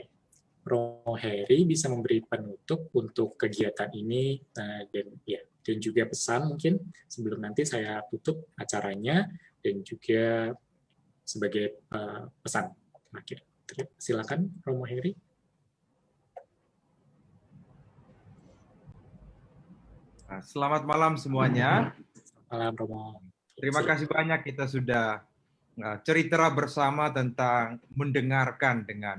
Romo Heri bisa memberi penutup untuk kegiatan ini dan juga pesan mungkin sebelum nanti saya tutup acaranya dan juga sebagai pesan terakhir. Silakan Romo Heri. Selamat malam semuanya. Malam Romo. Terima kasih banyak kita sudah cerita bersama tentang mendengarkan dengan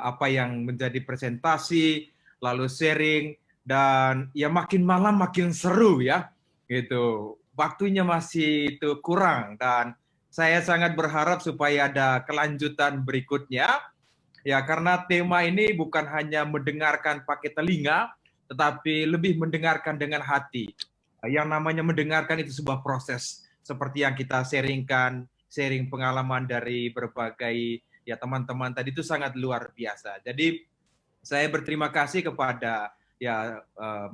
apa yang menjadi presentasi, lalu sharing, dan ya makin malam makin seru ya, gitu. Waktunya masih itu kurang dan saya sangat berharap supaya ada kelanjutan berikutnya, ya karena tema ini bukan hanya mendengarkan pakai telinga, tetapi lebih mendengarkan dengan hati. Yang namanya mendengarkan itu sebuah proses, seperti yang kita sharing pengalaman dari berbagai ya teman-teman tadi itu sangat luar biasa. Jadi saya berterima kasih kepada ya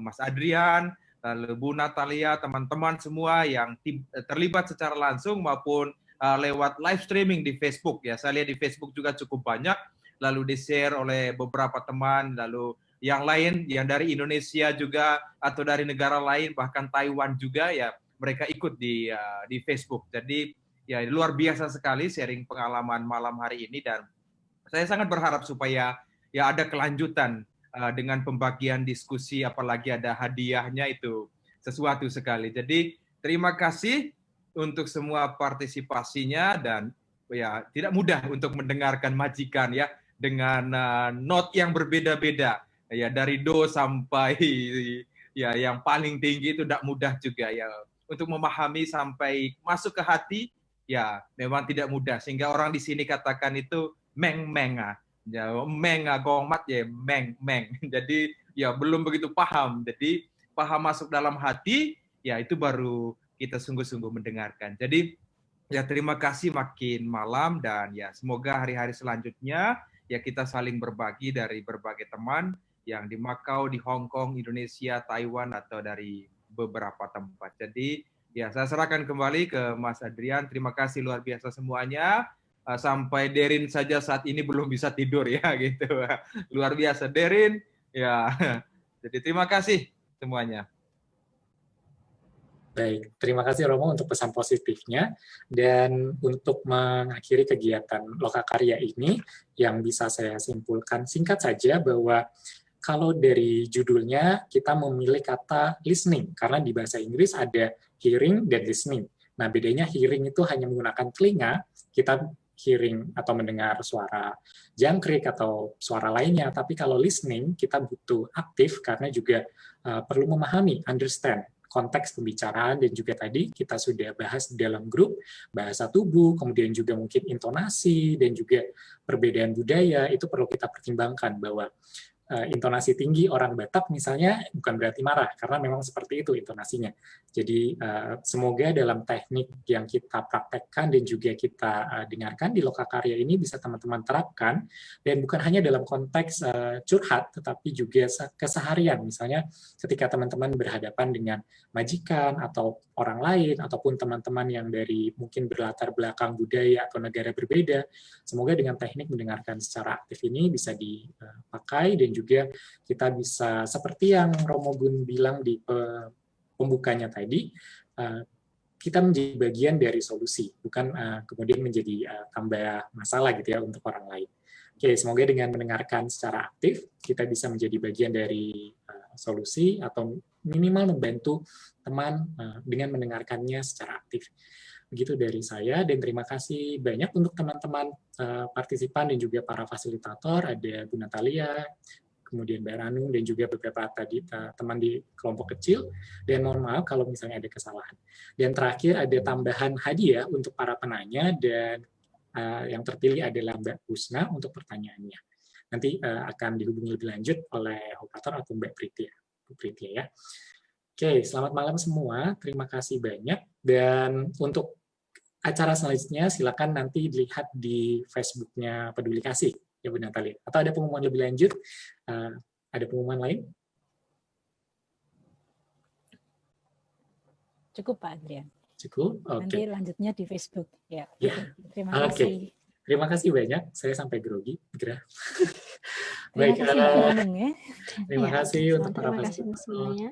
Mas Adrian, lalu Bu Natalia, teman-teman semua yang terlibat secara langsung maupun lewat live streaming di Facebook ya. Saya lihat di Facebook juga cukup banyak, lalu di-share oleh beberapa teman, lalu yang lain yang dari Indonesia juga atau dari negara lain bahkan Taiwan juga ya mereka ikut di Facebook. Jadi ya luar biasa sekali sharing pengalaman malam hari ini dan saya sangat berharap supaya ya ada kelanjutan dengan pembagian diskusi apalagi ada hadiahnya itu sesuatu sekali. Jadi terima kasih untuk semua partisipasinya dan ya tidak mudah untuk mendengarkan majikan ya dengan note yang berbeda-beda ya dari do sampai ya yang paling tinggi itu tidak mudah juga ya untuk memahami sampai masuk ke hati. Ya, memang tidak mudah sehingga orang di sini katakan itu meng-menga. Ya, menga gomat ya meng-meng. Jadi ya belum begitu paham. Jadi paham masuk dalam hati, ya itu baru kita sungguh-sungguh mendengarkan. Jadi ya terima kasih makin malam dan ya semoga hari-hari selanjutnya ya kita saling berbagi dari berbagai teman yang di Makau, di Hong Kong, Indonesia, Taiwan atau dari beberapa tempat. Jadi ya, saya serahkan kembali ke Mas Adrian. Terima kasih luar biasa semuanya. Sampai Derin saja saat ini belum bisa tidur ya gitu. Luar biasa Derin. Ya. Jadi terima kasih semuanya. Baik, terima kasih Romo untuk pesan positifnya. Dan untuk mengakhiri kegiatan Lokakarya ini, yang bisa saya simpulkan singkat saja bahwa kalau dari judulnya kita memilih kata listening, karena di bahasa Inggris ada hearing dan listening. Nah, bedanya hearing itu hanya menggunakan telinga, kita hearing atau mendengar suara jangkrik atau suara lainnya, tapi kalau listening kita butuh aktif karena juga perlu memahami, understand konteks pembicaraan dan juga tadi kita sudah bahas di dalam grup bahasa tubuh, kemudian juga mungkin intonasi dan juga perbedaan budaya itu perlu kita pertimbangkan bahwa intonasi tinggi orang Batak misalnya bukan berarti marah, karena memang seperti itu intonasinya. Jadi semoga dalam teknik yang kita praktekkan dan juga kita dengarkan di Lokakarya ini bisa teman-teman terapkan, dan bukan hanya dalam konteks curhat, tetapi juga keseharian. Misalnya ketika teman-teman berhadapan dengan majikan atau orang lain, ataupun teman-teman yang dari mungkin berlatar belakang budaya atau negara berbeda, semoga dengan teknik mendengarkan secara aktif ini bisa dipakai dan juga kita bisa seperti yang Romo Gun bilang di pembukanya tadi, kita menjadi bagian dari solusi, bukan kemudian menjadi tambah masalah gitu ya untuk orang lain. Oke, semoga dengan mendengarkan secara aktif kita bisa menjadi bagian dari solusi atau minimal membantu teman dengan mendengarkannya secara aktif. Begitu dari saya, dan terima kasih banyak untuk teman-teman partisipan dan juga para fasilitator, ada Bu Natalia, kemudian Mbak Ranu, dan juga beberapa tadi teman di kelompok kecil, dan mohon maaf kalau misalnya ada kesalahan. Dan terakhir ada tambahan hadiah untuk para penanya, dan yang terpilih adalah Mbak Husna untuk pertanyaannya. Nanti akan dihubungi lebih lanjut oleh operator atau Mbak Pritia ya. Oke, selamat malam semua, terima kasih banyak, dan untuk acara selanjutnya silakan nanti dilihat di Facebook-nya Peduli Kasih ya Bu Natali. Atau ada pengumuman lebih lanjut? Ada pengumuman lain? Cukup Pak Adrian. Cukup? Nanti Oke. lanjutnya di Facebook. Ya. Ya. Terima kasih. Terima kasih banyak. Saya sampai grogi. Gerah. Terima Baik. kasih Mbak Nunung ya. Terima Ya, kasih untuk para terima kasih peserta. semuanya.